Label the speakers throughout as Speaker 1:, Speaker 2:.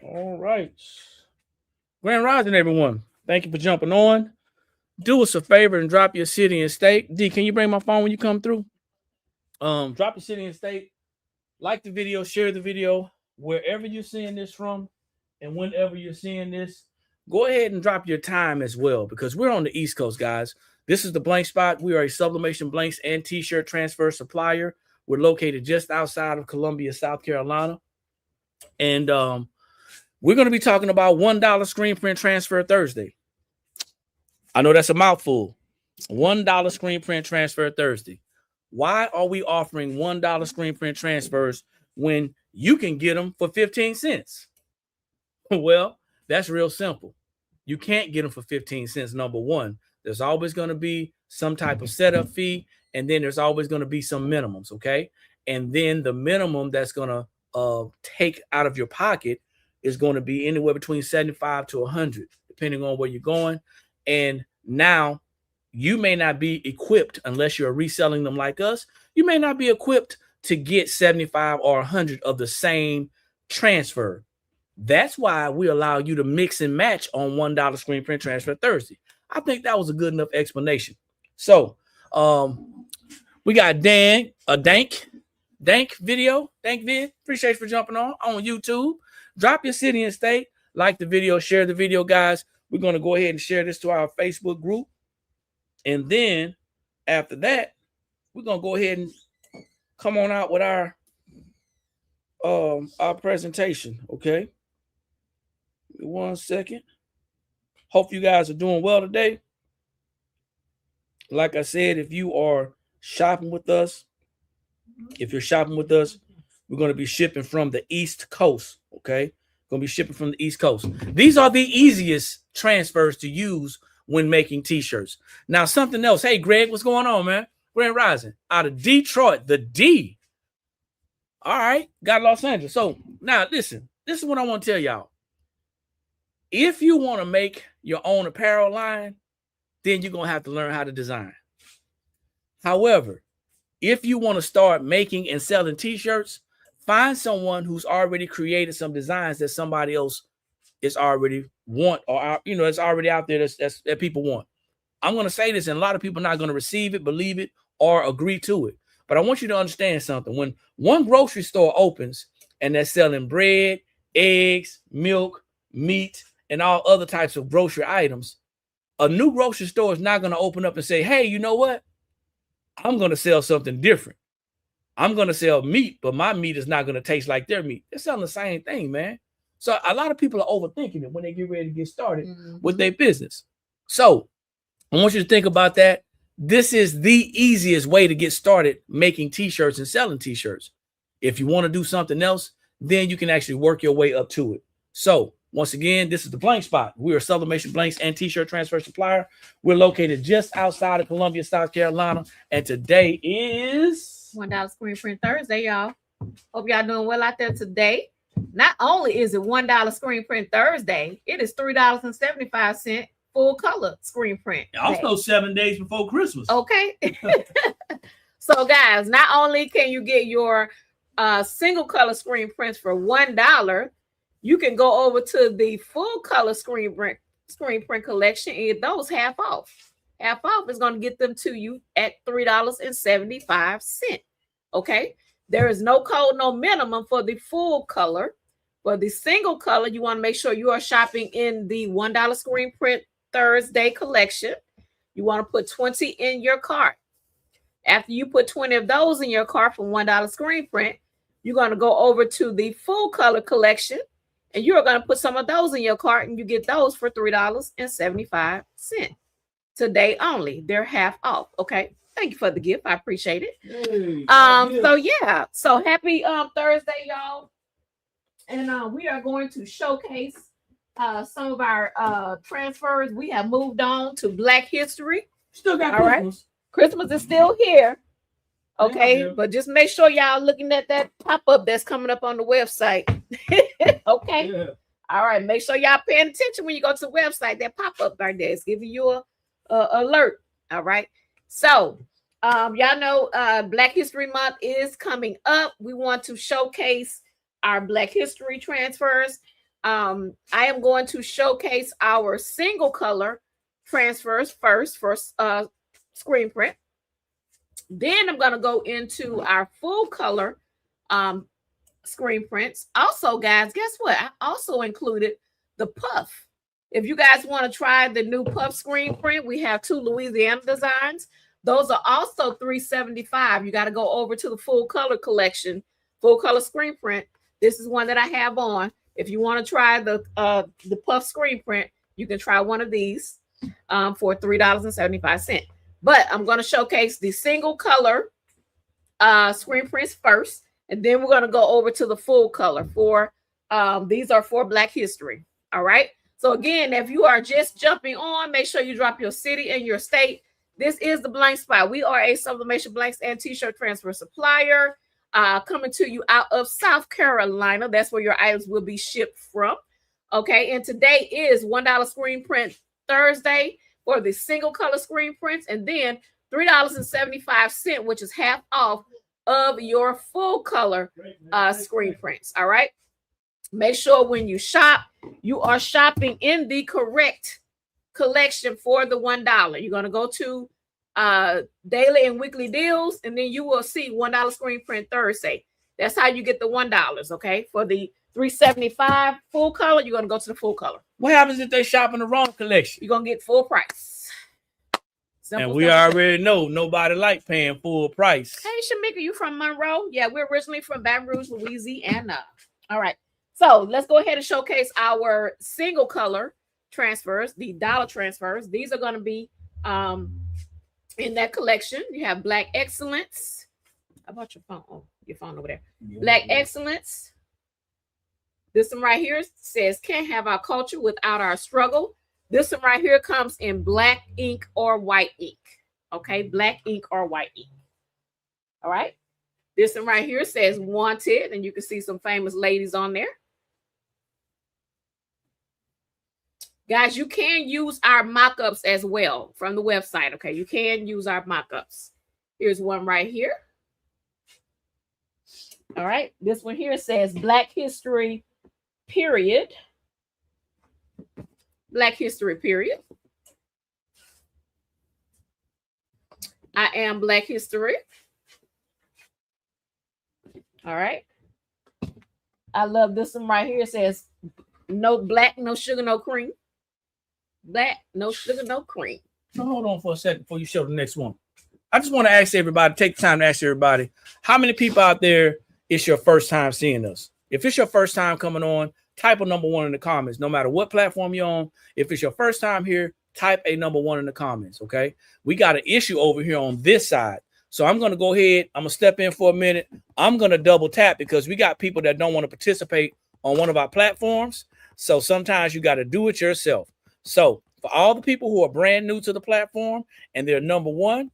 Speaker 1: All right. Grand Rising, everyone. Thank you for jumping on. Do us a favor and drop your city and state. D, can you bring my phone when you come through? Drop your city and state. Like the video, share the video. Wherever you're seeing this from, and whenever you're seeing this, go ahead and drop your time as well because we're on the East Coast, guys. This is the Blank Spot. We are a sublimation blanks and t-shirt transfer supplier. We're located just outside of Columbia, South Carolina. And we're going to be talking about $1 screen print transfer Thursday. I know that's a mouthful. $1 screen print transfer Thursday. Why are we offering $1 screen print transfers when you can get them for 15 cents? Well, that's real simple. You can't get them for 15 cents. Number one, there's always going to be some type of setup fee, and then there's always going to be some minimums, okay? And then the minimum that's going to take out of your pocket is going to be anywhere between 75 to 100, depending on where you're going. And now you may not be equipped, unless you're reselling them like us, you may not be equipped to get 75 or 100 of the same transfer. That's why we allow you to mix and match on $1 screen print transfer Thursday. I think that was a good enough explanation. So we got Dan, a Dank video. Dank vid. Appreciate you for jumping on YouTube. Drop your city and state. Like the video, share the video, guys. We're going to go ahead and share this to our Facebook group. And then after that, we're going to go ahead and come on out with our presentation, okay? 1 second. Hope you guys are doing well today. Like I said, if you are shopping with us, we're going to be shipping from the East Coast, okay? Going to be shipping from the East Coast. These are the easiest transfers to use when making t-shirts. Now, something else. Hey, Greg, what's going on, man? Grand Rising out of Detroit, the D. All right, got Los Angeles. So now listen, this is what I want to tell y'all. If you want to make your own apparel line, then you're going to have to learn how to design. However, if you want to start making and selling t-shirts, find someone who's already created some designs that somebody else is already want, or it's already out there that people want. I'm going to say this, and a lot of people are not going to receive it, believe it, or agree to it. But I want you to understand something. When one grocery store opens and they're selling bread, eggs, milk, meat, and all other types of grocery items, a new grocery store is not going to open up and say, hey, you know what? I'm going to sell something different. I'm going to sell meat, but my meat is not going to taste like their meat. They're selling the same thing, man. So a lot of people are overthinking it when they get ready to get started with their business. So I want you to think about that. This is the easiest way to get started making t-shirts and selling t-shirts. If you want to do something else, then you can actually work your way up to it. So once again, this is the Blank Spot. We are Sublimation Blanks and t-shirt transfer supplier. We're located just outside of Columbia, South Carolina. And today is
Speaker 2: $1 screen print Thursday, y'all. Hope y'all doing well out there today. Not only is it $1 screen print Thursday, it is $3.75 full color screen print.
Speaker 1: Also 7 days before Christmas.
Speaker 2: Okay. So guys, not only can you get your single color screen prints for $1, you can go over to the full color screen print collection and get those half off. Half off is going to get them to you at $3.75. Okay. There is no code, no minimum for the full color. For the single color, you want to make sure you are shopping in the $1 screen print Thursday collection. You want to put 20 in your cart. After you put 20 of those in your cart for $1 screen print, you're going to go over to the full color collection and you're going to put some of those in your cart and you get those for $3.75 today only. They're half off. Okay. Thank you for the gift. I appreciate it. Hey, so yeah. So happy Thursday, y'all. And we are going to showcase some of our transfers. We have moved on to Black History.
Speaker 1: Still got Christmas.
Speaker 2: Right. Christmas is still here. Okay, yeah. But just make sure y'all looking at that pop-up that's coming up on the website. Okay. Yeah. All right. Make sure y'all paying attention when you go to the website. That pop-up right there is giving you a alert. All right. So y'all know Black History Month is coming up. We want to showcase our Black History transfers. I am going to showcase our single color transfers first for screen print. Then I'm going to go into our full color screen prints. Also, guys, guess what? I also included the puff. If you guys want to try the new puff screen print, we have 2 Louisiana designs. Those are also $3.75. You got to go over to the full color collection, full color screen print. This is one that I have on. If you want to try the puff screen print, you can try one of these for $3.75. But I'm going to showcase the single color screen prints first, and then we're going to go over to the full color for these are for Black History. All right. So again, if you are just jumping on, make sure you drop your city and your state. This is the Blank Spot. We are a sublimation blanks and t-shirt transfer supplier coming to you out of South Carolina. That's where your items will be shipped from. Okay. And today is $1 screen print Thursday for the single color screen prints, and then $3.75, which is half off of your full color screen prints. All right. Make sure when you shop, you are shopping in the correct collection for the $1. You're going to go to daily and weekly deals, and then you will see $1 screen print Thursday. That's how you get the $1. Okay. For the $3.75 full color, you're going to go to the full color.
Speaker 1: What happens if they shop in the wrong collection?
Speaker 2: You're going to get full price.
Speaker 1: Simple, and we already know nobody like paying full price.
Speaker 2: Hey, Shamika, you from Monroe? Yeah, we're originally from Baton Rouge, Louisiana. All right. So let's go ahead and showcase our single color transfers, the dollar transfers. These are going to be in that collection. You have Black Excellence. How about your phone? Oh, your phone over there. Yeah, Black Excellence. This one right here says, can't have our culture without our struggle. This one right here comes in black ink or white ink. Okay, black ink or white ink. All right. This one right here says wanted, and you can see some famous ladies on there. Guys, you can use our mock-ups as well from the website. Okay, you can use our mock-ups. Here's one right here. All right, this one here says Black History, period. Black History, period. I am Black History. All right. I love this one right here. It says no black, no sugar, no cream. Black, no sugar, no cream.
Speaker 1: So hold on for a second before you show the next one. I just want to ask everybody, take the time to ask everybody, how many people out there it's your first time seeing us? If it's your first time coming on, type a number 1 in the comments, no matter what platform you're on. If it's your first time here, type a number 1 in the comments, okay? We got an issue over here on this side. So I'm going to go ahead. I'm going to step in for a minute. I'm going to double tap because we got people that don't want to participate on one of our platforms. So sometimes you got to do it yourself. So for all the people who are brand new to the platform and they're number 1,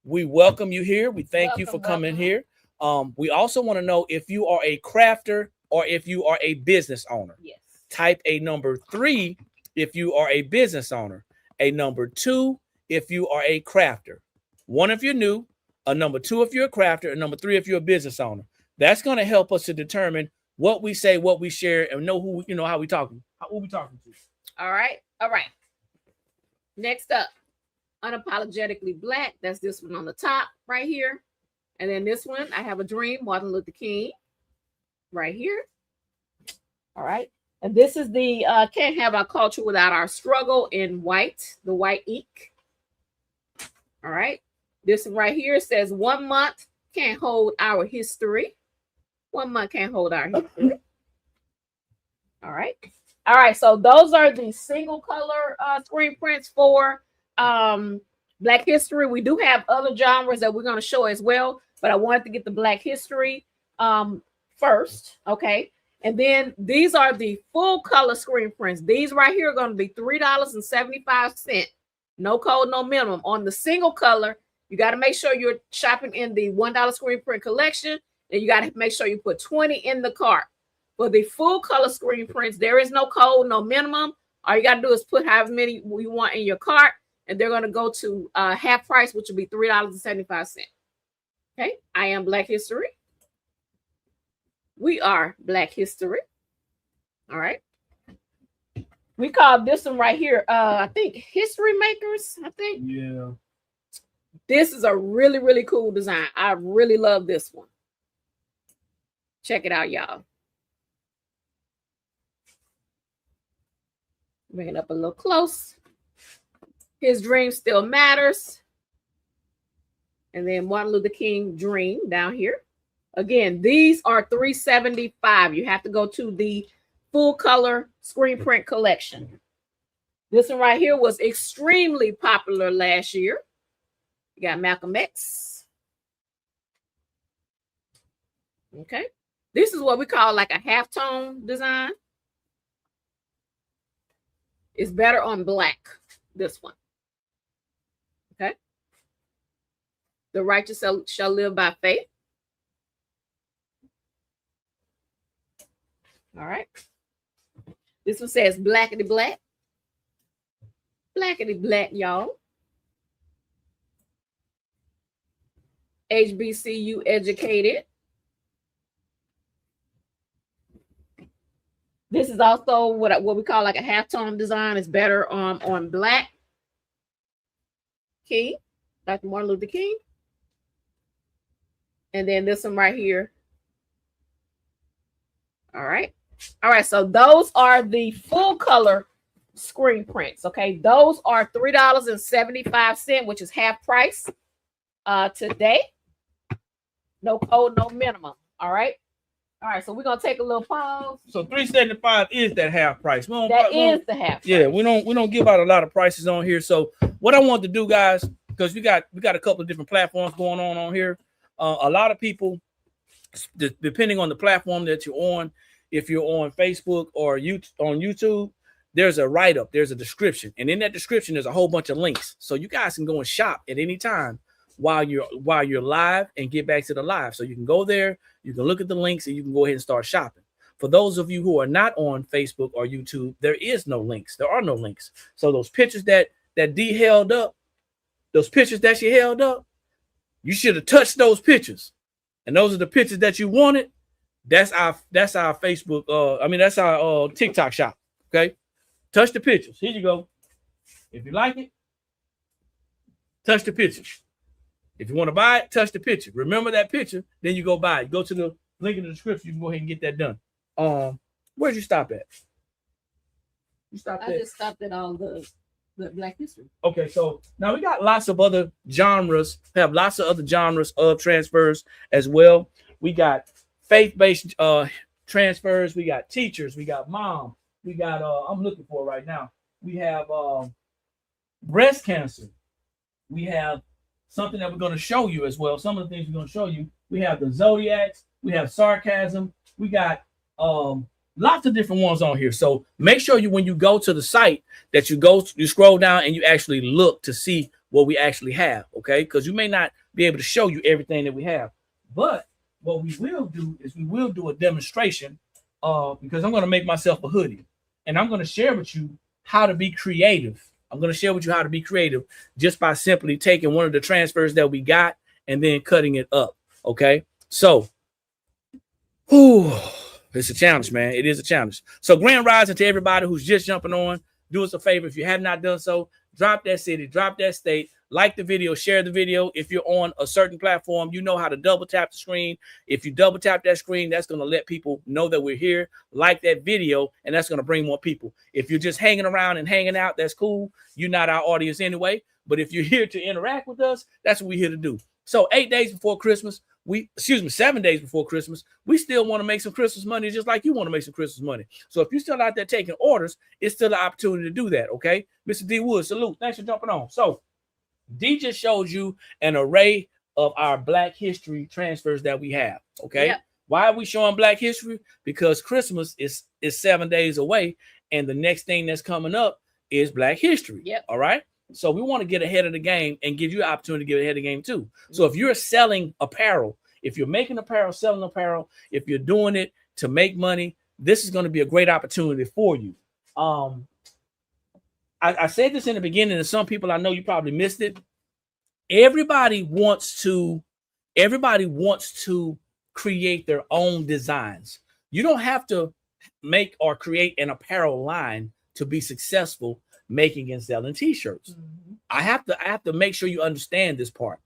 Speaker 1: we welcome you here. We thank you for coming here. We also want to know if you are a crafter or if you are a business owner.
Speaker 2: Yes.
Speaker 1: Type a number 3 if you are a business owner, a number 2 if you are a crafter. 1 if you're new, a number 2 if you're a crafter, and number 3 if you're a business owner. That's going to help us to determine what we say, what we share, and know who, how we talking, who we talking to.
Speaker 2: All right. All right. Next up, Unapologetically Black. That's this one on the top right here. And then this one, I Have a Dream, Martin Luther King, right here. All right. And this is the Can't Have Our Culture Without Our Struggle in white, the white ink. All right. This one right here says 1 month can't hold our history. 1 month can't hold our history. All right. All right. So those are the single color screen prints for Black History. We do have other genres that we're going to show as well, but I wanted to get the Black History first. Okay. And then these are the full color screen prints. These right here are going to be $3.75. No code, no minimum. On the single color, you got to make sure you're shopping in the $1 screen print collection. And you got to make sure you put 20 in the cart. For the full color screen prints, there is no code, no minimum. All you got to do is put however many you want in your cart. And they're going to go to half price, which will be $3.75. Okay. I am Black History. We are Black History. All right. We call this one right here, I think History Makers, I think.
Speaker 1: Yeah.
Speaker 2: This is a really, really cool design. I really love this one. Check it out, y'all. Bring it up a little close. His dream still matters. And then Martin Luther King dream down here. Again, these are $375. You have to go to the full color screen print collection. This one right here was extremely popular last year. You got Malcolm X. Okay. This is what we call like a halftone design. It's better on black, this one. Okay. The righteous shall live by faith. All right. This one says blackety black. Blackety black, y'all. HBCU educated. This is also what we call like a halftone design. It's better on black. King, Dr. Martin Luther King. And then this one right here. All right. All right. So those are the full color screen prints. Okay. Those are $3.75, which is half price today. No code, no minimum. All right. All right. So we're going to take a little pause.
Speaker 1: So $3.75 is that half price.
Speaker 2: That is the half price.
Speaker 1: Yeah. We don't give out a lot of prices on here. So what I want to do, guys, because we got a couple of different platforms going on here. A lot of people, depending on the platform that you're on, if you're on Facebook or on YouTube, there's a write-up, there's a description. And in that description, there's a whole bunch of links. So you guys can go and shop at any time while you're live and get back to the live. So you can go there, you can look at the links, and you can go ahead and start shopping. For those of you who are not on Facebook or YouTube, there is no links. There are no links. So those pictures that D held up, those pictures that she held up, you should have touched those pictures. And those are the pictures that you wanted. That's our Facebook. That's our TikTok shop. Okay. Touch the pictures. Here you go. If you like it, touch the pictures. If you want to buy it, touch the picture. Remember that picture, then you go buy it. You go to the link in the description. You can go ahead and get that done. Where'd you stop at? You stopped at?
Speaker 2: I just stopped at all the Black history.
Speaker 1: Okay, so now we got lots of other genres. We have lots of other genres of transfers as well. We got faith-based transfers. We got teachers. We got mom. We got I'm looking for right now. We have breast cancer. We have something that we're going to show you as well. Some of the things we're going to show you. We have the zodiacs. We have sarcasm. We got lots of different ones on here. So make sure when you go to the site that you scroll down and you actually look to see what we actually have. Okay, because you may not be able to show you everything that we have, but what we will do is we will do a demonstration because I'm going to make myself a hoodie and I'm going to share with you how to be creative. I'm going to share with you how to be creative just by simply taking one of the transfers that we got and then cutting it up. Okay, so it's a challenge, man. It is a challenge. So grand rising to everybody who's just jumping on. Do us a favor. If you have not done so, drop that city, drop that state, like the video, share the video. If you're on a certain platform, you know how to double tap the screen. If you double tap that screen, that's going to let people know that we're here. Like that video, and that's going to bring more people. If you're just hanging around and hanging out, that's cool. You're not our audience anyway. But if you're here to interact with us, that's what we're here to do. So 7 days before Christmas, we still want to make some Christmas money just like you want to make some Christmas money. So if you're still out there taking orders, it's still an opportunity to do that, okay? Mr. D. Wood, salute. Thanks for jumping on. So D just showed you an array of our Black history transfers that we have, okay? Yep. Why are we showing Black history? Because Christmas is 7 days away, and the next thing that's coming up is Black history, yep. All right? So we want to get ahead of the game and give you an opportunity to get ahead of the game too. So if you're selling apparel, if you're making apparel, selling apparel, if you're doing it to make money, this is going to be a great opportunity for you. I said this in the beginning, and some people I know you probably missed it. Everybody wants to create their own designs. You don't have to make or create an apparel line to be successful making and selling t-shirts. I have to make sure you understand this part.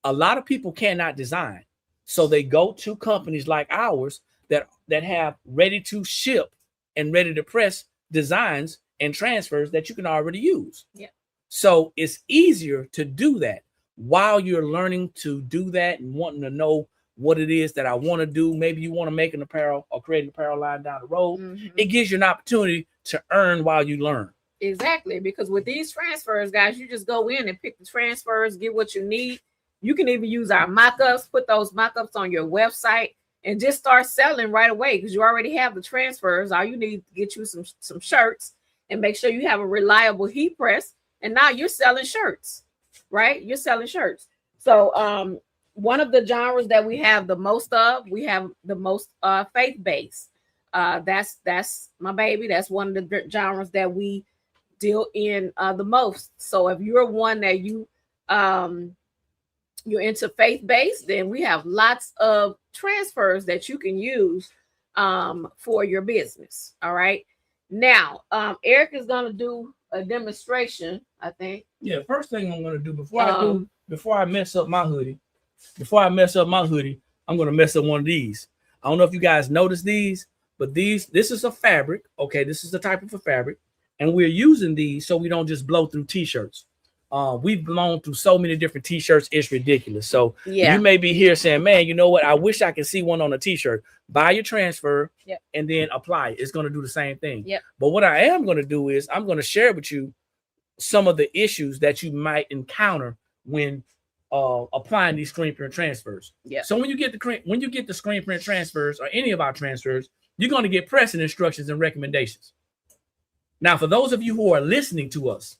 Speaker 1: A lot of people cannot design, so they go to companies like ours that have ready to ship and ready to press designs and transfers that you can already use.
Speaker 2: Yeah.
Speaker 1: So it's easier to do that while you're learning to do that and wanting to know what it is that I want to do. Maybe you want to make an apparel or create an apparel line down the road. It gives you an opportunity to earn while you learn.
Speaker 2: Exactly, because with these transfers, guys, you just go in and pick the transfers, get what you need. You can even use our mock-ups, put those mock-ups on your website, and just start selling right away because you already have the transfers. All you need to get you some shirts and make sure you have a reliable heat press. And now you're selling shirts, right? You're selling shirts. So one of the genres that we have the most of, we have the most faith-based. That's my baby. That's one of the genres that we deal in the most. So if you're one that you're into faith-based, then we have lots of transfers that you can use for your business. All right. Now, Eric is going to do a demonstration, I think.
Speaker 1: Yeah, first thing I'm going to do before I mess up my hoodie, I'm going to mess up one of these. I don't know if you guys noticed these, but this is a fabric. Okay, this is the type of a fabric, and we're using these so we don't just blow through t-shirts. We've blown through so many different t-shirts, it's ridiculous. So you may be here saying, man, you know what? I wish I could see one on a t-shirt. Buy your transfer and then apply it. It's going to do the same thing. But what I am going to do is I'm going to share with you some of the issues that you might encounter when applying these screen print transfers. So when you get the screen print transfers or any of our transfers, you're going to get pressing instructions and recommendations. Now, for those of you who are listening to us,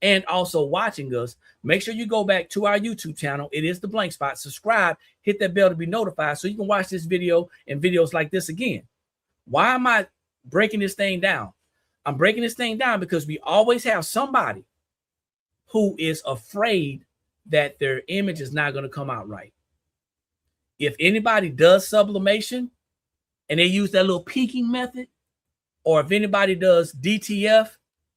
Speaker 1: and also watching us, make sure you go back to our YouTube channel. It is The Blank Spot. Subscribe, hit that bell to be notified so you can watch this video and videos like this again. Why am I breaking this thing down? I'm breaking this thing down because we always have somebody who is afraid that their image is not going to come out right. If anybody does sublimation and they use that little peeking method, or if anybody does DTF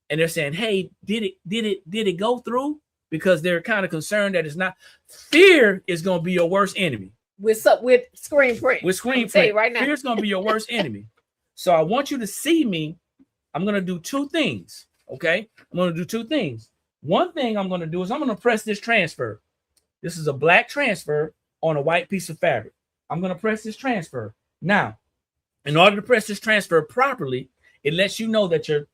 Speaker 1: and they're saying, hey, did it go through? Because they're kind of concerned that it's not. Fear is going to be your worst enemy.
Speaker 2: With screen print.
Speaker 1: With screen print.
Speaker 2: Right now.
Speaker 1: Fear is going to be your worst enemy. So I want you to see me. I'm going to do two things. Okay. I'm going to do two things. One thing I'm going to do is I'm going to press this transfer. This is a black transfer on a white piece of fabric. I'm going to press this transfer. Now, in order to press this transfer properly, it lets you know that your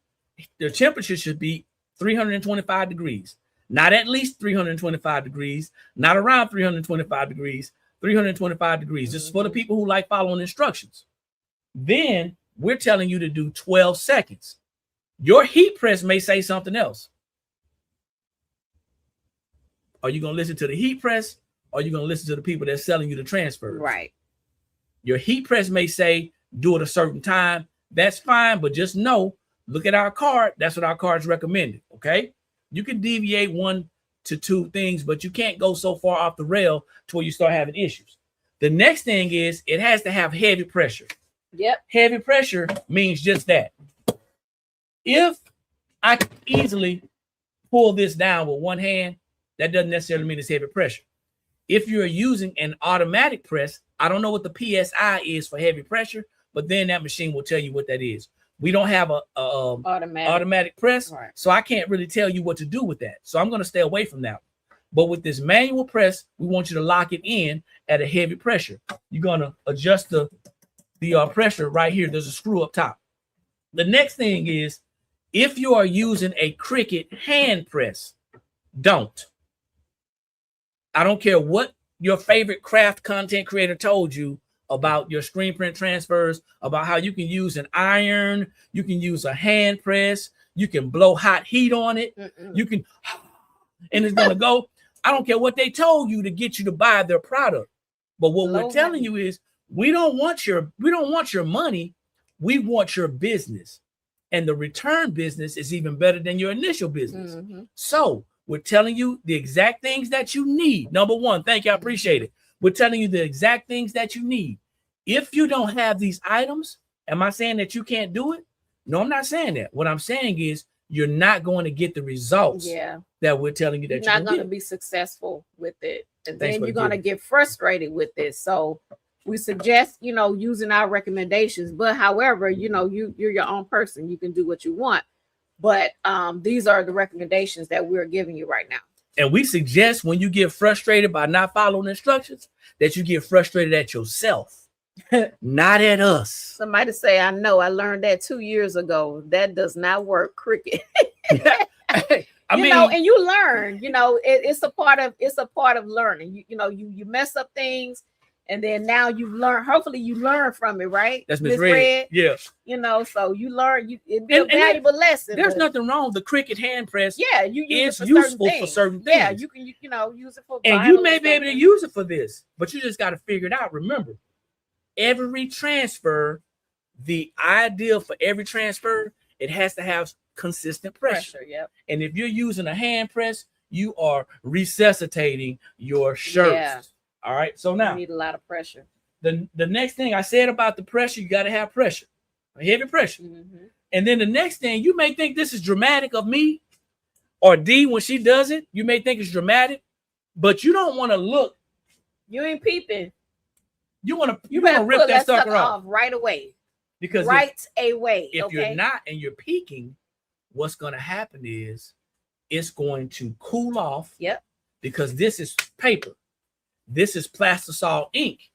Speaker 1: temperature should be 325 degrees, not at least 325 degrees, not around 325 degrees, 325 degrees. This is for the people who like following instructions. Then we're telling you to do 12 seconds. Your heat press may say something else. Are you going to listen to the heat press, or are you going to listen to the people that's selling you the transfers?
Speaker 2: Right.
Speaker 1: Your heat press may say do it a certain time. That's fine, but just know, look at our card. That's what our card's recommended. Okay. You can deviate 1 to 2 things, but you can't go so far off the rail to where you start having issues. The next thing is it has to have heavy pressure.
Speaker 2: Yep.
Speaker 1: Heavy pressure means just that. If I can easily pull this down with one hand, that doesn't necessarily mean it's heavy pressure. If you're using an automatic press, I don't know what the PSI is for heavy pressure, but then that machine will tell you what that is. We don't have a automatic press, right, so I can't really tell you what to do with that. So I'm going to stay away from that. But with this manual press, we want you to lock it in at a heavy pressure. You're going to adjust the pressure right here. There's a screw up top. The next thing is, if you are using a Cricut hand press, don't. I don't care what your favorite craft content creator told you about your screen print transfers, about how you can use an iron, you can use a hand press, you can blow hot heat on it, you can, and it's gonna go. I don't care what they told you to get you to buy their product, but what we're telling you is we don't want your money, we want your business, and the return business is even better than your initial business. So we're telling you the exact things that you need. Number one, thank you, I appreciate it. We're telling you the exact things that you need. If you don't have these items, Am I saying that you can't do it? No, I'm not saying that. What I'm saying is you're not going to get the results that we're telling you that
Speaker 2: you're not going to be successful with it. And then you're going to get frustrated with it. So we suggest, using our recommendations. But however, you're your own person. You can do what you want. But these are the recommendations that we're giving you right now.
Speaker 1: And we suggest when you get frustrated by not following instructions, that you get frustrated at yourself, not at us.
Speaker 2: Somebody say, I know, I learned that 2 years ago. That does not work, cricket. I mean, and you learn, it's a part of learning. You mess up things, and then now you learn. Hopefully you learn from it, right?
Speaker 1: That's Miss Red. Yeah.
Speaker 2: So you learn, it'd be a valuable lesson.
Speaker 1: There's nothing wrong with the cricket hand press.
Speaker 2: Yeah, you use
Speaker 1: it's useful for certain things.
Speaker 2: Yeah, you can, use it for.
Speaker 1: And you may be able to use it for this, but you just got to figure it out. Remember, every transfer, the idea for every transfer, it has to have consistent pressure.
Speaker 2: Yep.
Speaker 1: And if you're using a hand press, you are resuscitating your shirts.
Speaker 2: Yeah.
Speaker 1: All right. So now
Speaker 2: you need a lot of pressure.
Speaker 1: The next thing I said about the pressure, you got to have pressure, heavy pressure.
Speaker 2: Mm-hmm.
Speaker 1: And then the next thing, you may think this is dramatic of me or D when she does it. You may think it's dramatic, but you don't want to look.
Speaker 2: You ain't peeping.
Speaker 1: You want to rip that sucker off
Speaker 2: right away.
Speaker 1: Because
Speaker 2: away.
Speaker 1: If you're not and you're peeking, what's going to happen is it's going to cool off.
Speaker 2: Yep.
Speaker 1: Because this is paper. This is plastisol ink.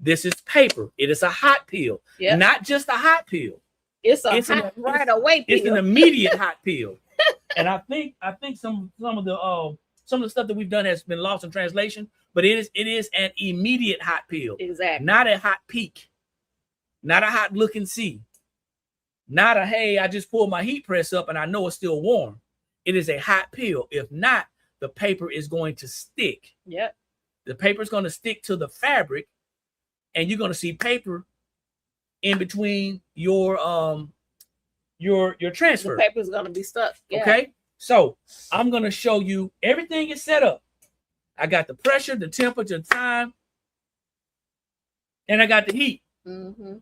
Speaker 1: This is paper. It is a hot peel. Yep. Not just a hot peel.
Speaker 2: It's hot right away peel.
Speaker 1: It's an immediate hot peel. And I think some of the stuff that we've done has been lost in translation, but it is an immediate hot peel.
Speaker 2: Exactly.
Speaker 1: Not a hot peak. Not a hot look and see. Not a, hey, I just pulled my heat press up and I know it's still warm. It is a hot peel. If not, the paper is going to stick.
Speaker 2: Yep.
Speaker 1: The paper is going to stick to the fabric, and you're going to see paper in between your transfer.
Speaker 2: The paper is going to be stuck. Yeah.
Speaker 1: Okay. So I'm going to show you everything is set up. I got the pressure, the temperature, time, and I got the heat.
Speaker 2: Mm-hmm.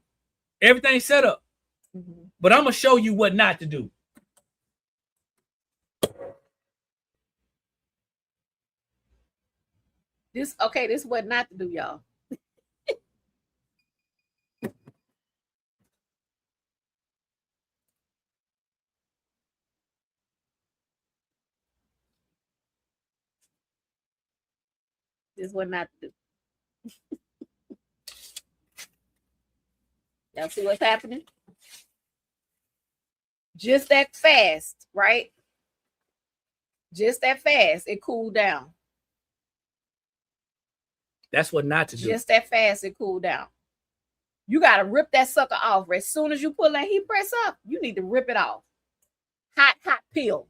Speaker 1: Everything's set up.
Speaker 2: Mm-hmm.
Speaker 1: But I'm going to show you what not to do.
Speaker 2: This is what not to do, y'all. This is what not to do. Y'all see what's happening? Just that fast, right? Just that fast, it cooled down.
Speaker 1: That's what not to do.
Speaker 2: Just that fast, it cooled down. You got to rip that sucker off. As soon as you pull that heat press up, you need to rip it off. Hot peel.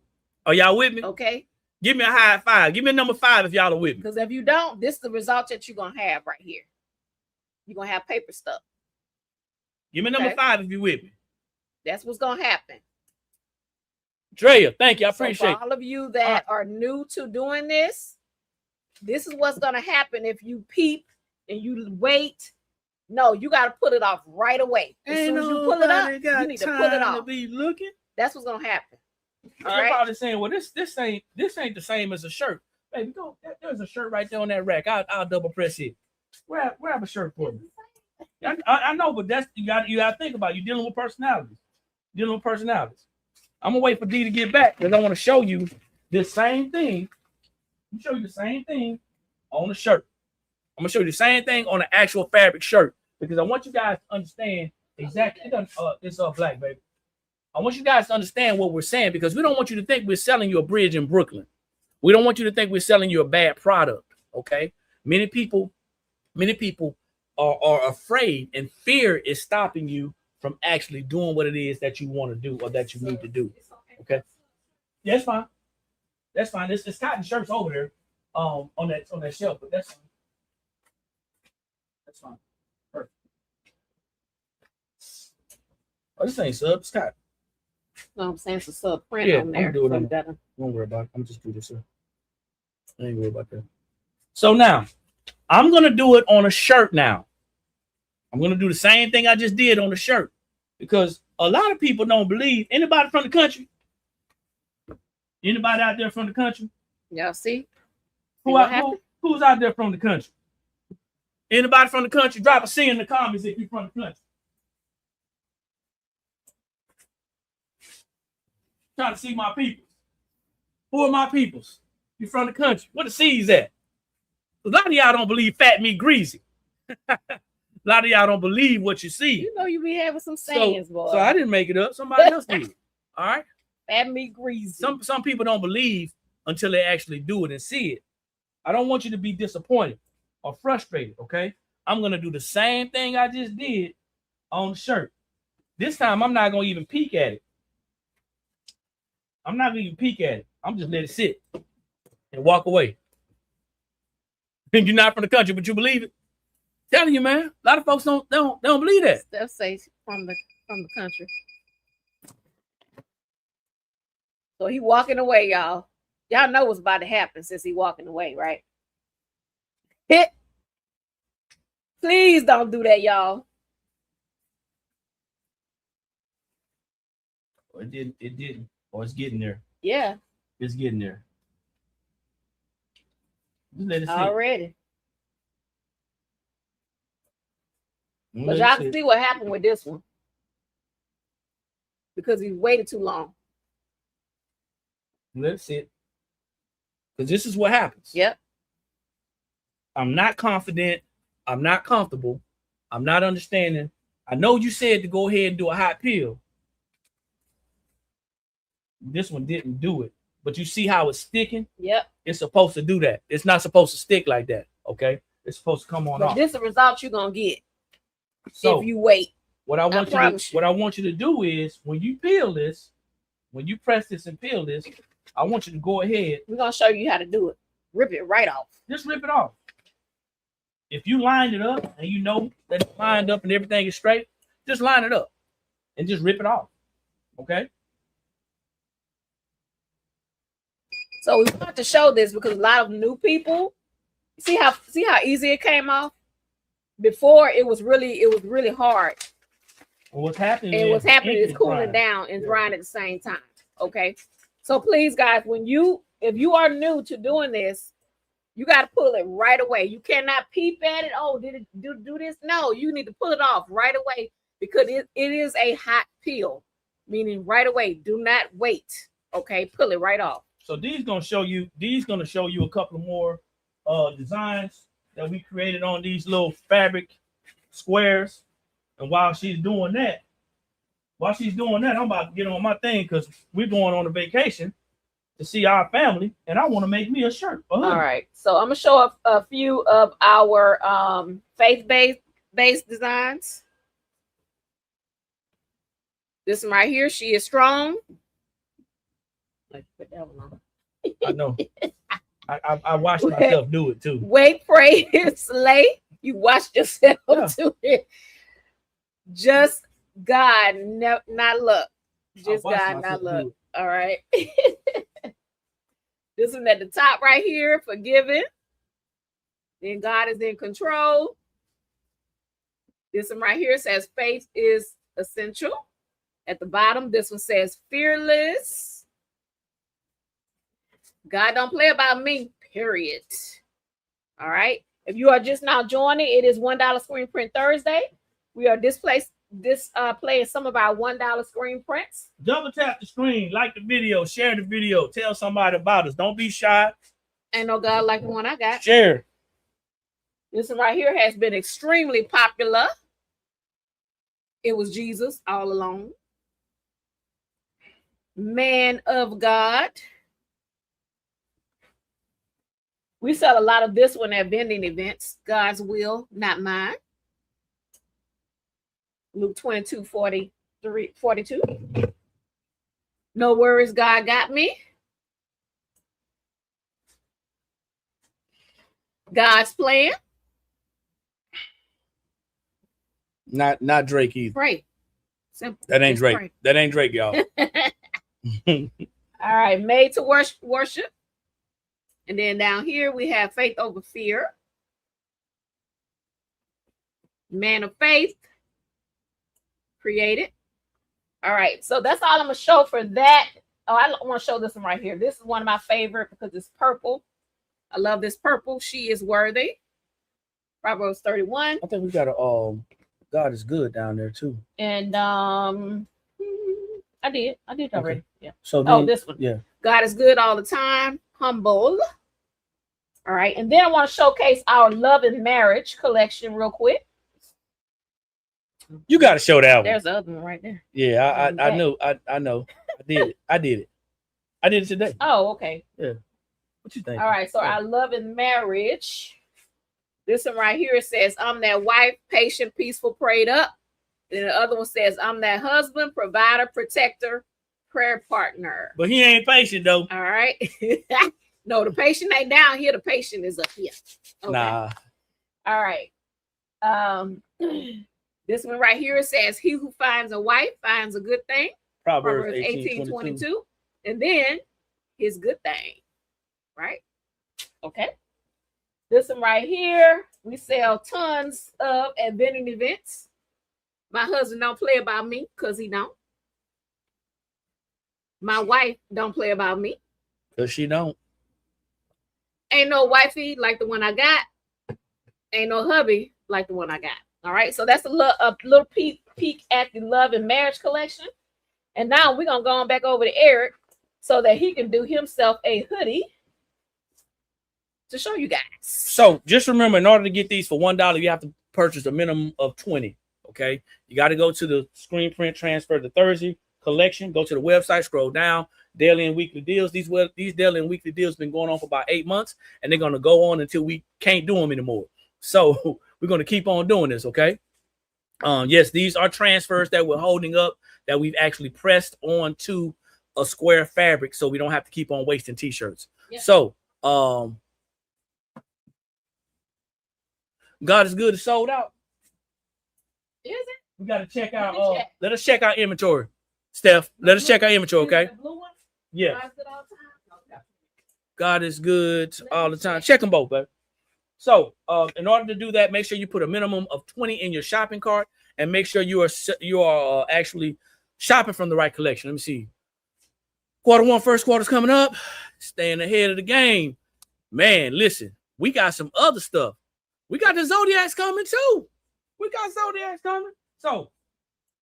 Speaker 1: Are y'all with me?
Speaker 2: Okay.
Speaker 1: Give me a high five. Give me a number 5 if y'all are with me.
Speaker 2: Because if you don't, this is the result that you're going to have right here. You're going to have paper stuck.
Speaker 1: Give me number 5 if you're with me.
Speaker 2: That's what's going to happen.
Speaker 1: Drea, thank you. I appreciate it.
Speaker 2: For all of you that are new to doing this is what's going to happen if you peep and you wait. No, you got to put it off right away. As soon as you pull it up, you need to put it off.
Speaker 1: To be looking.
Speaker 2: That's what's going to happen.
Speaker 1: All right. Probably saying, well, this ain't the same as a shirt. Baby, go. There's a shirt right there on that rack. I'll double press it. Grab a shirt for me. I know, but that's you got to think about it. You're dealing with personalities. I'm gonna wait for D to get back because I want to show you this same thing. Show you the same thing on the shirt. I'm gonna show you the same thing on the actual fabric shirt because I want you guys to understand exactly. It's black, baby. I want you guys to understand what we're saying because we don't want you to think we're selling you a bridge in Brooklyn. We don't want you to think we're selling you a bad product. Okay. Many people are afraid, and fear is stopping you from actually doing what it is that you want to do or that you need to do. Okay. Yeah, that's fine. That's fine. It's cotton shirts over there on that shelf, but that's fine. That's fine. Perfect. Oh, this ain't sub, it's cotton.
Speaker 2: No, I'm saying it's a sub print on there.
Speaker 1: Don't worry about it. I'm just do this, sir. I ain't worried about that. So now, I'm gonna do it on a shirt now. I'm gonna do the same thing I just did on the shirt. because a lot of people don't believe. Anybody from the country? Anybody out there from the country?
Speaker 2: Y'all see?
Speaker 1: Who's out there from the country? Anybody from the country? Drop a C in the comments if you're from the country. Trying to see my people. Who are my peoples? You from the country. Where the C's at? A lot of y'all don't believe fat meat greasy. A lot of y'all don't believe what you see.
Speaker 2: You know you be having some sayings, boy.
Speaker 1: So I didn't make it up. Somebody else did. All right.
Speaker 2: Fat meat greasy.
Speaker 1: Some people don't believe until they actually do it and see it. I don't want you to be disappointed or frustrated, okay? I'm going to do the same thing I just did on the shirt. This time, I'm not going to even peek at it. I'm not going to even peek at it. I'm just let it sit and walk away. And you're not from the country, but you believe it. Telling you, man, a lot of folks don't believe that.
Speaker 2: Steph says from the country. So he walking away, y'all. Y'all know what's about to happen since he walking away, right? Hit. Please don't do that, y'all.
Speaker 1: It didn't. Oh, it's getting there.
Speaker 2: Yeah.
Speaker 1: It's getting there. Just let it sit.
Speaker 2: Already. But y'all can see what happened with this one. Because he waited too long.
Speaker 1: Let it sit. Because this is what happens.
Speaker 2: Yep.
Speaker 1: I'm not confident. I'm not comfortable. I'm not understanding. I know you said to go ahead and do a hot peel. This one didn't do it. But you see how it's sticking?
Speaker 2: Yep.
Speaker 1: It's supposed to do that. It's not supposed to stick like that. Okay? It's supposed to come on off.
Speaker 2: This is the result you're gonna get
Speaker 1: so
Speaker 2: if you wait.
Speaker 1: What I want you to do is when you peel this, when you press this and peel this, I want you to go ahead.
Speaker 2: We're gonna show you how to do it. Rip it right off.
Speaker 1: Just rip it off. If you lined it up and you know that it's lined up and everything is straight, just line it up and just rip it off. Okay?
Speaker 2: So we want to show this because a lot of new people see how easy it came off. Before it was really hard.
Speaker 1: Well, what's happening
Speaker 2: is cooling down and drying at the same time. Okay. So please, guys, if you are new to doing this, you got to pull it right away. You cannot peep at it. Oh, did it do this? No, you need to pull it off right away because it is a hot peel, meaning right away. Do not wait. Okay, pull it right off.
Speaker 1: So these gonna show you a couple more designs that we created on these little fabric squares. And while she's doing that, I'm about to get on my thing because we're going on a vacation to see our family, and I want to make me a shirt.
Speaker 2: All right. So I'm gonna show a few of our faith-based designs. This one right here, she is strong. Let's put that one on.
Speaker 1: I know. I watched myself do it too.
Speaker 2: Wait, pray, and slay. You watched yourself do it. Just God, not luck. Just God, not luck. All right. This one at the top right here, forgiving. Then God is in control. This one right here says faith is essential. At the bottom, this one says fearless. God don't play about me, period. All right. If you are just now joining, it is $1 screen print Thursday. We are playing some of our $1 screen prints.
Speaker 1: Double tap the screen, like the video, share the video, tell somebody about us. Don't be shy.
Speaker 2: Ain't no God like the one I got.
Speaker 1: Share.
Speaker 2: This one right here has been extremely popular. It was Jesus all along. Man of God. We sell a lot of this one at vending events. God's will, not mine. Luke 22:42. No worries, God got me. God's plan.
Speaker 1: Not Drake either.
Speaker 2: Pray. Simple.
Speaker 1: That ain't
Speaker 2: Just
Speaker 1: Drake.
Speaker 2: pray.
Speaker 1: That ain't Drake, y'all.
Speaker 2: All right, made to worship. And then down here we have faith over fear. Man of faith. Created. All right, so that's all I'm gonna show for that. Oh, I want to show this one right here. This is one of my favorite because it's purple. I love this purple. She is worthy. Proverbs 31.
Speaker 1: I think we got a God is good down there too.
Speaker 2: And I did already. Okay. Yeah.
Speaker 1: So then,
Speaker 2: this one.
Speaker 1: Yeah.
Speaker 2: God is good all the time. Humble. All right, and then I want to showcase our Love and Marriage collection real quick.
Speaker 1: You got to show that one.
Speaker 2: There's the other one right there.
Speaker 1: Yeah, I know. I know. I did it today.
Speaker 2: Oh, okay.
Speaker 1: Yeah. What you think?
Speaker 2: All right, so our Love and Marriage. This one right here, it says, I'm that wife, patient, peaceful, prayed up. Then the other one says, I'm that husband, provider, protector, prayer partner.
Speaker 1: But he ain't patient though.
Speaker 2: All right. No, the patient ain't down here. The patient is up here. Okay.
Speaker 1: Nah.
Speaker 2: All right. This one right here, it says, he who finds a wife finds a good thing.
Speaker 1: Proverbs
Speaker 2: 18:22. And then his good thing. Right? Okay. This one right here, we sell tons of at vending events. My husband don't play about me because he don't. My wife don't play about me.
Speaker 1: Because she don't.
Speaker 2: Ain't no wifey like the one I got. Ain't no hubby like the one I got. All right, so that's a little peek at the Love and Marriage collection. And now we're going to go on back over to Eric so that he can do himself a hoodie to show you guys.
Speaker 1: So just remember, in order to get these for $1, you have to purchase a minimum of 20. Okay, you got to go to the screen print transfer the Thursday collection. Go to the website, scroll down, daily and weekly deals. These daily and weekly deals been going on for about 8 months, and they're going to go on until we can't do them anymore. So we're going to keep on doing this. Okay. Yes, these are transfers that we're holding up that we've actually pressed onto a square fabric, so we don't have to keep on wasting t-shirts. Yeah. So God is good is sold out.
Speaker 2: Is it?
Speaker 1: We got to check out. Let us check our inventory, Steph. Let us check our inventory, okay?
Speaker 2: The blue one?
Speaker 1: Yeah. God is good all the time. Check them both, baby. So, in order to do that, make sure you put a minimum of 20 in your shopping cart, and make sure you are actually shopping from the right collection. Let me see. Q1, first quarter's coming up. Staying ahead of the game, man. Listen, we got some other stuff. We got the Zodiacs coming too. So,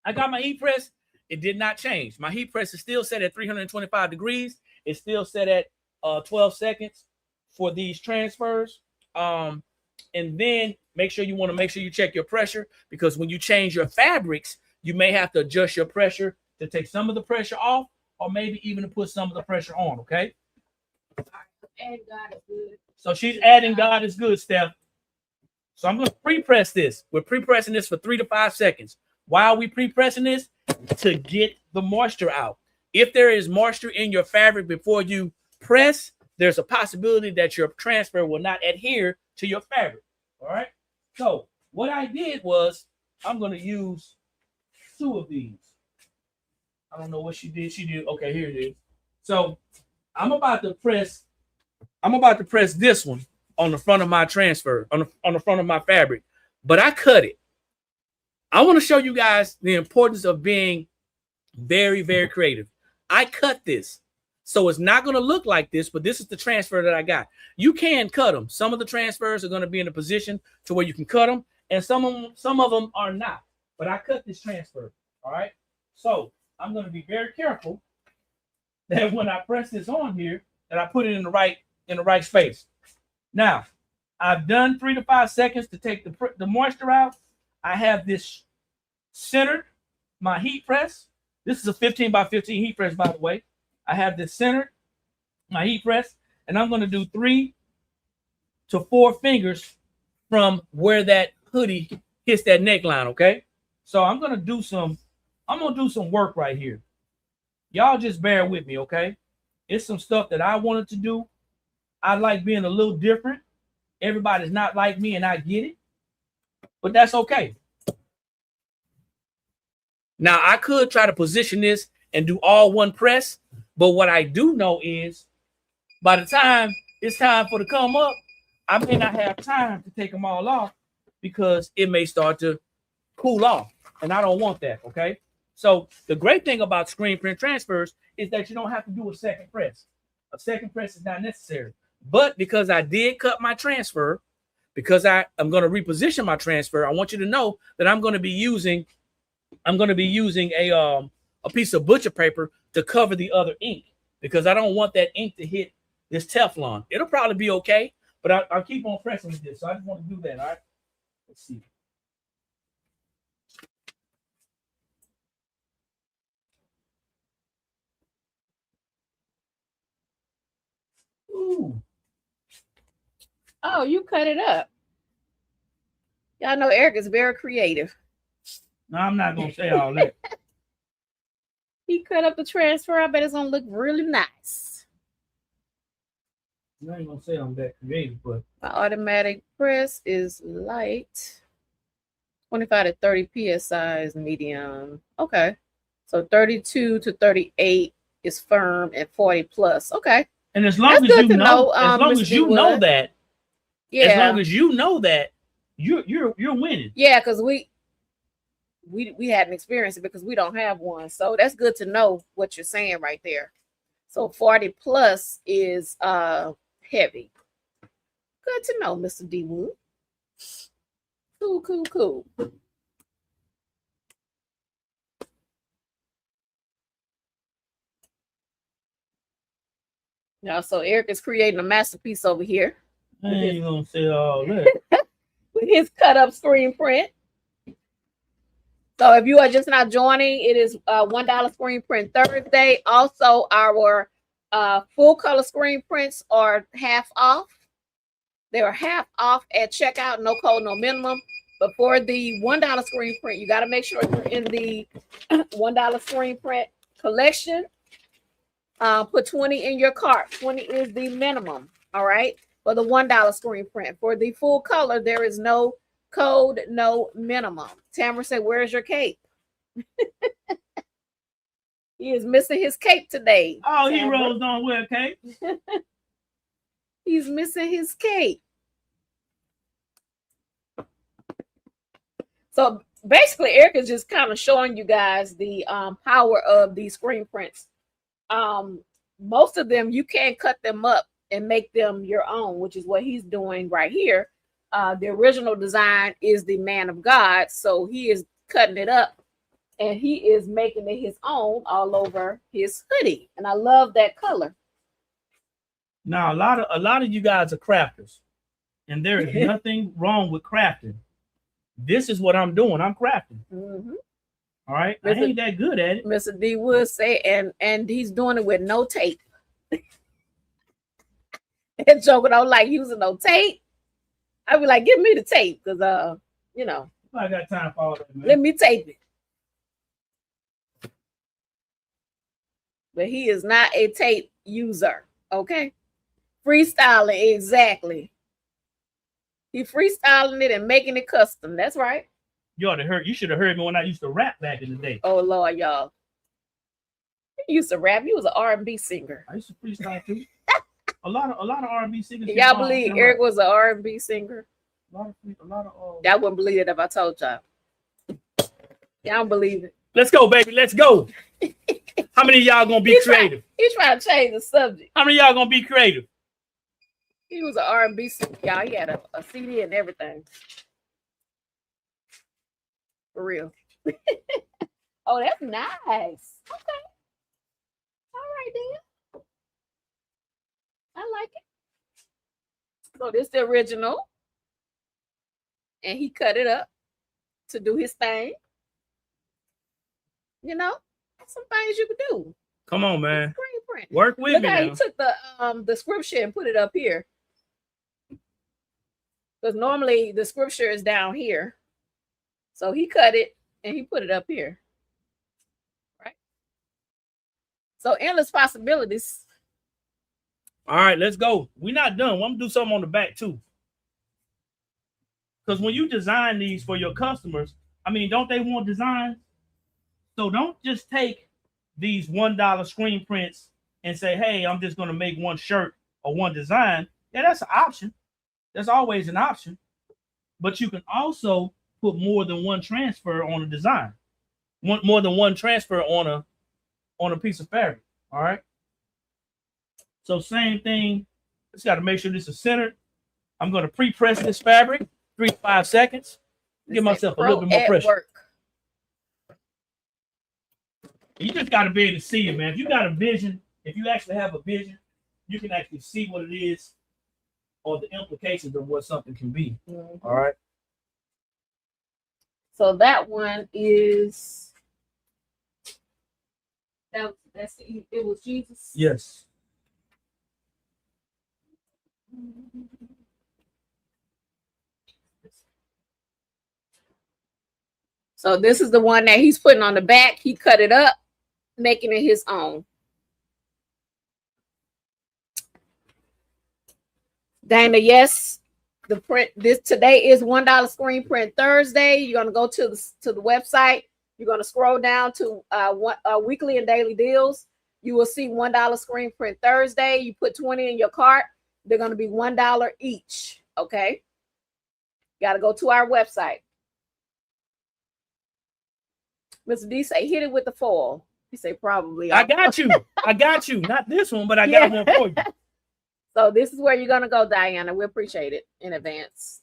Speaker 1: I got my heat press. It did not change. My heat press is still set at 325 degrees. It's still set at 12 seconds for these transfers. And then make sure you check your pressure, because when you change your fabrics, you may have to adjust your pressure to take some of the pressure off, or maybe even to put some of the pressure on. Okay.
Speaker 2: And God is good.
Speaker 1: So she's adding God is good, Steph. So I'm going to pre-press this. We're pre-pressing this for 3 to 5 seconds. Why are we pre-pressing this? To get the moisture out. If there is moisture in your fabric before you press, there's a possibility that your transfer will not adhere to your fabric. All right. So what I did was, I'm going to use 2 of these. I don't know what she did. Okay, here it is. So I'm about to press this one on the front of my transfer, on the front of my fabric, but I cut it. I want to show you guys the importance of being very, very creative. I cut this. So it's not going to look like this, but this is the transfer that I got. You can cut them. Some of the transfers are going to be in a position to where you can cut them, and some of them are not. But I cut this transfer. All right. So I'm going to be very careful that when I press this on here, that I put it in the right space. Now, I've done 3 to 5 seconds to take the moisture out. I have this centered, my heat press. This is a 15 by 15 heat press, by the way. I have this centered, my heat press, and I'm going to do 3 to 4 fingers from where that hoodie hits that neckline, okay? So I'm going to do some work right here. Y'all just bear with me, okay? It's some stuff that I wanted to do. I like being a little different. Everybody's not like me, and I get it, but that's okay. Now, I could try to position this and do all one press, but what I do know is by the time it's time for to come up, I may not have time to take them all off because it may start to cool off, and I don't want that, okay? So the great thing about screen print transfers is that you don't have to do a second press. A second press is not necessary. But because I did cut my transfer, because I'm going to reposition my transfer, I want you to know that I'm going to be using a piece of butcher paper to cover the other ink, because I don't want that ink to hit this Teflon. It'll probably be okay, but I'll keep on pressing with this. So I just want to do that. All right. Let's see. Ooh.
Speaker 2: Oh, you cut it up. Y'all know Eric is very creative.
Speaker 1: No, I'm not gonna say all that.
Speaker 2: He cut up the transfer. I bet it's gonna look really nice.
Speaker 1: I ain't gonna say I'm that creative, but
Speaker 2: my automatic press is light. 25 to 30 psi is medium. Okay. So 32 to 38 is firm and 40 plus. Okay.
Speaker 1: And as long as you know, as long as you know that,
Speaker 2: yeah.
Speaker 1: As long as you know that, you're winning.
Speaker 2: Yeah, because we hadn't experienced it because we don't have one. So that's good to know what you're saying right there. So 40 plus is heavy. Good to know, Mr. D Wood. Cool. Now, so Eric is creating a masterpiece over here.
Speaker 1: I ain't gonna say all that.
Speaker 2: With his cut up screen print. So if you are just not joining, it is $1 screen print Thursday. Also, our full color screen prints are half off. They are half off at checkout, no code, no minimum. But for the $1 screen print, you got to make sure you're in the $1 screen print collection. Put 20 in your cart. 20 is the minimum. All right. For the $1 screen print. For the full color, there is no code, no minimum. Tamara said, where's your cape? He is missing his cape today.
Speaker 1: Oh, Tamara. Heroes don't wear cape.
Speaker 2: He's missing his cape. So basically, Eric is just kind of showing you guys the power of these screen prints. Most of them, you can cut them up and make them your own, which is what he's doing right here. The original design is the Man of God, so he is cutting it up and he is making it his own all over his hoodie, and I love that color.
Speaker 1: Now, a lot of you guys are crafters, and there is nothing wrong with crafting. This is what I'm doing. I'm crafting.
Speaker 2: Mm-hmm.
Speaker 1: All right, I ain't that good at it.
Speaker 2: Mr. D would say, and he's doing it with no tape. And joking, I don't like using no tape. I'd be like, give me the tape, because you know.
Speaker 1: I got time for all that, man.
Speaker 2: Let me tape it. But he is not a tape user, okay? Freestyling, exactly. He freestyling it and making it custom. That's right.
Speaker 1: You ought to heard. You should have heard me when I used to rap back in the day.
Speaker 2: Oh Lord, y'all. You used to rap. You was an R&B singer.
Speaker 1: I used to freestyle too. a lot of R&B singers.
Speaker 2: Y'all believe Eric was an R&B singer?
Speaker 1: A lot of.
Speaker 2: Y'all wouldn't believe it if I told y'all. Y'all don't believe it.
Speaker 1: Let's go, baby. Let's go. How many of y'all gonna be creative?
Speaker 2: He's trying to change the subject.
Speaker 1: How many of y'all gonna be creative?
Speaker 2: He was an R&B singer, y'all. He had a CD and everything. For real. Oh, that's nice. Okay. All right, then. I like it. So this is the original. And he cut it up to do his thing. You know, some things you could do.
Speaker 1: Come on, man.
Speaker 2: Screen print.
Speaker 1: Work with me.
Speaker 2: Look how he took the scripture and put it up here. Because normally the scripture is down here. So he cut it and he put it up here. Right? So endless possibilities.
Speaker 1: All right, let's go. We're not done. I'm going to do something on the back too. Because when you design these for your customers, I mean, don't they want designs? So don't just take these $1 screen prints and say, hey, I'm just going to make one shirt or one design. Yeah, that's an option. That's always an option. But you can also put more than one transfer on a design. more than one transfer on a piece of fabric. All right. So same thing. Just got to make sure this is centered. I'm going to pre-press this fabric 3 to 5 seconds. Give myself a little bit more pressure.
Speaker 2: Work.
Speaker 1: You just got to be able to see it, man. If you got a vision, if you actually have a vision, you can actually see what it is or the implications of what something can be.
Speaker 2: Mm-hmm.
Speaker 1: All right.
Speaker 2: So that one is it was Jesus.
Speaker 1: Yes.
Speaker 2: So this is the one that he's putting on the back. He cut it up, making it his own. Dana, yes, the print today is $1 screen print Thursday. You're gonna go to the website. You're gonna scroll down to weekly and daily deals. You will see $1 screen print Thursday. You put 20 in your cart. They're gonna be $1 each. Okay. Got to go to our website. Mr. D say hit it with the foil. He say probably.
Speaker 1: I got you. I got you. Not this one, but I got one for you.
Speaker 2: So this is where you're gonna go, Diana. We appreciate it in advance.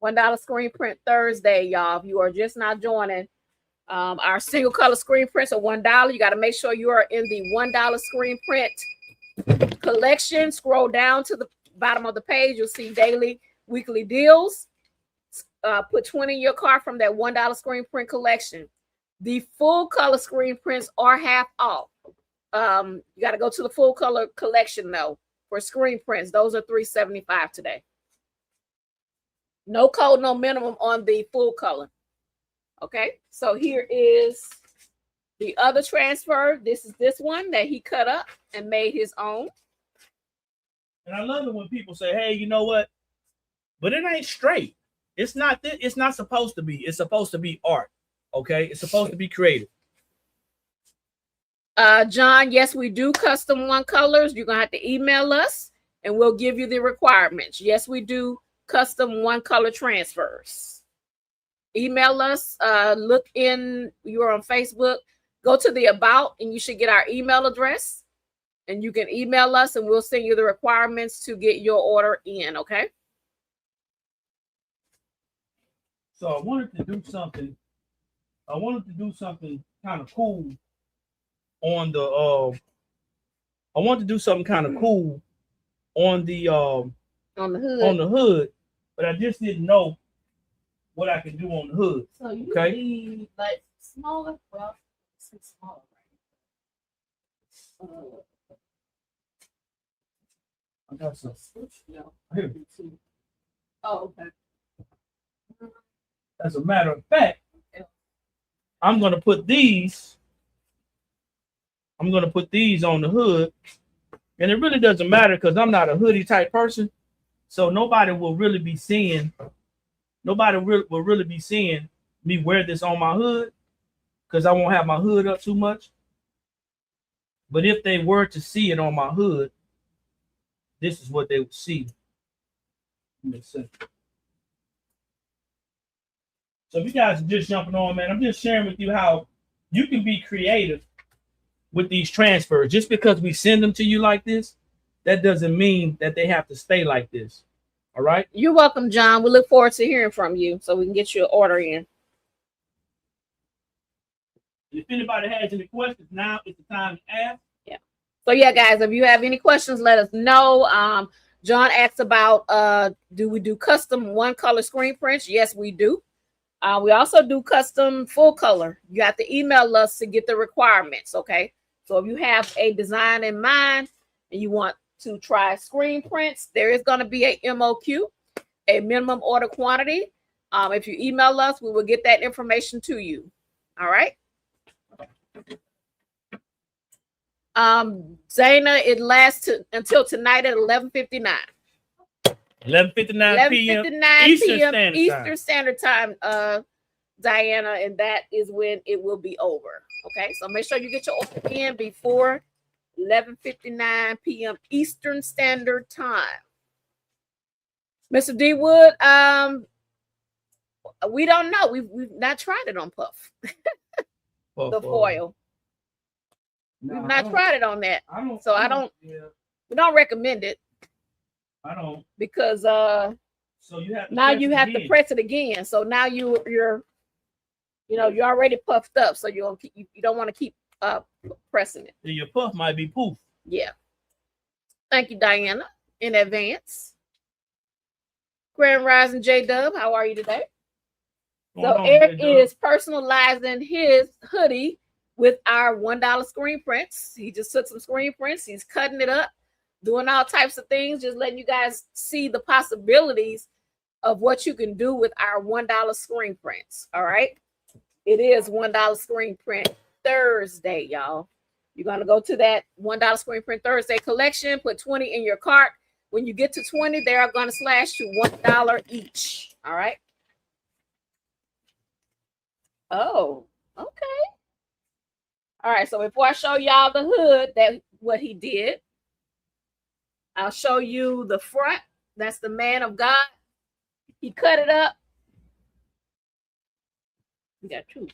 Speaker 2: $1 screen print Thursday, y'all. If you are just not joining, our single color screen prints are $1. You got to make sure you are in the $1 screen print collection. Scroll down to the bottom of the page. You'll see daily, weekly deals. Put 20 in your cart from that $1 screen print collection. The full color screen prints are half off. You got to go to the full color collection though for screen prints. Those are $3.75 today. No code, no minimum on the full color. Okay, so here is the other transfer. This is this one that he cut up and made his own.
Speaker 1: And I love it when people say, "Hey, you know what? But it ain't straight. It's not. It's not supposed to be. It's supposed to be art. Okay, it's supposed to be creative."
Speaker 2: John, yes, we do custom one colors. You're gonna have to email us, and we'll give you the requirements. Yes, we do custom one color transfers. Email us. You're on Facebook. Go to the about, and you should get our email address, and you can email us, and we'll send you the requirements to get your order in. Okay.
Speaker 1: So I wanted to do something. Kind of cool on the. I wanted to do something kind of cool on the hood, but I just didn't know what I could do on the hood.
Speaker 2: So you need like smaller, well, smaller, right?
Speaker 1: I got some.
Speaker 2: No.
Speaker 1: Here.
Speaker 2: Oh, okay.
Speaker 1: As a matter of fact, I'm gonna put these on the hood, and it really doesn't matter because I'm not a hoodie type person, so nobody will really be seeing me wear this on my hood because I won't have my hood up too much. But if they were to see it on my hood, this is what they would see. So if you guys are just jumping on, man, I'm just sharing with you how you can be creative with these transfers. Just because we send them to you like this, that doesn't mean that they have to stay like this. All right.
Speaker 2: You're welcome, John. We look forward to hearing from you so we can get your order in.
Speaker 1: If anybody has any questions, now is the time to ask.
Speaker 2: Yeah. So yeah, guys, if you have any questions, let us know. John asked about do we do custom one color screen prints? Yes, we do. We also do custom full color. You have to email us to get the requirements. Okay. So if you have a design in mind and you want to try screen prints, there is going to be a MOQ, a minimum order quantity. If you email us, we will get that information to you. All right. Zaina, it lasts until tonight at 11:59.
Speaker 1: 11:59 p.m.
Speaker 2: Eastern Standard Time, Diana, and that is when it will be over. Okay, so make sure you get your order in before 11:59 p.m. Eastern Standard Time. Mr. D Wood, we don't know. We've not tried it on Puff. the foil. We've not tried it on that.
Speaker 1: I don't.
Speaker 2: We don't recommend it.
Speaker 1: I don't.
Speaker 2: Because
Speaker 1: so you have to
Speaker 2: now you have to press it again. So now you're already puffed up. So you don't want to keep pressing it.
Speaker 1: Your puff might be poof.
Speaker 2: Yeah. Thank you, Diana, in advance. Grand Rising J Dub, how are you today? So Eric is personalizing his hoodie with our $1 screen prints. He just took some screen prints. He's cutting it up, doing all types of things, just letting you guys see the possibilities of what you can do with our $1 screen prints. All right. It is $1 screen print Thursday, y'all. You're going to go to that $1 screen print Thursday collection, put 20 in your cart. When you get to 20, they are going to slash to $1 each. All right. Oh, okay. All right. So before I show y'all the hood, what he did, I'll show you the front. That's the man of God. He cut it up. We got two.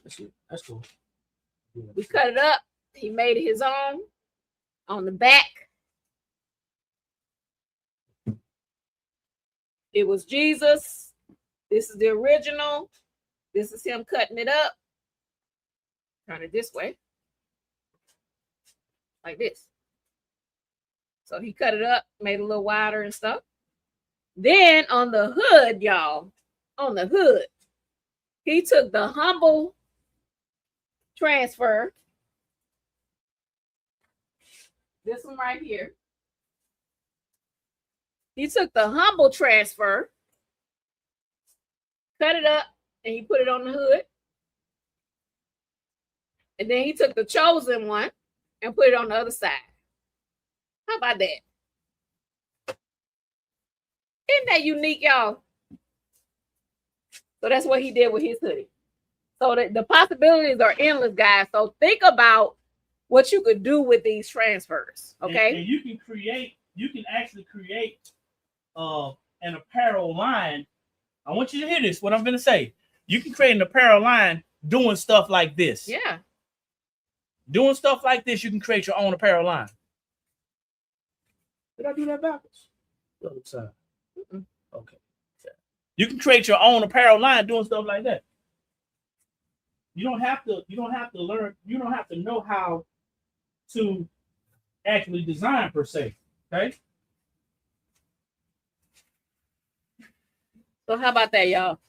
Speaker 1: That's cool.
Speaker 2: We cut it up. He made it his own. On the back, it was Jesus. This is the original. This is him cutting it up. Turn it this way. Like this. So he cut it up, made it a little wider and stuff. Then on the hood, y'all, on the hood, he took the humble transfer. This one right here. He took the humble transfer, cut it up, and he put it on the hood. And then he took the chosen one and put it on the other side. How about that? Isn't that unique, y'all? So that's what he did with his hoodie. So the possibilities are endless, guys. So think about what you could do with these transfers. Okay.
Speaker 1: And you can actually create an apparel line. I want you to hear this, what I'm going to say. You can create an apparel line doing stuff like this.
Speaker 2: Yeah.
Speaker 1: Doing stuff like this, you can create your own apparel line. Did I do that backwards? The other side. Okay. You can create your own apparel line doing stuff like that. You don't have to learn, you don't have to know how to actually design per se. Okay.
Speaker 2: So how about that, y'all?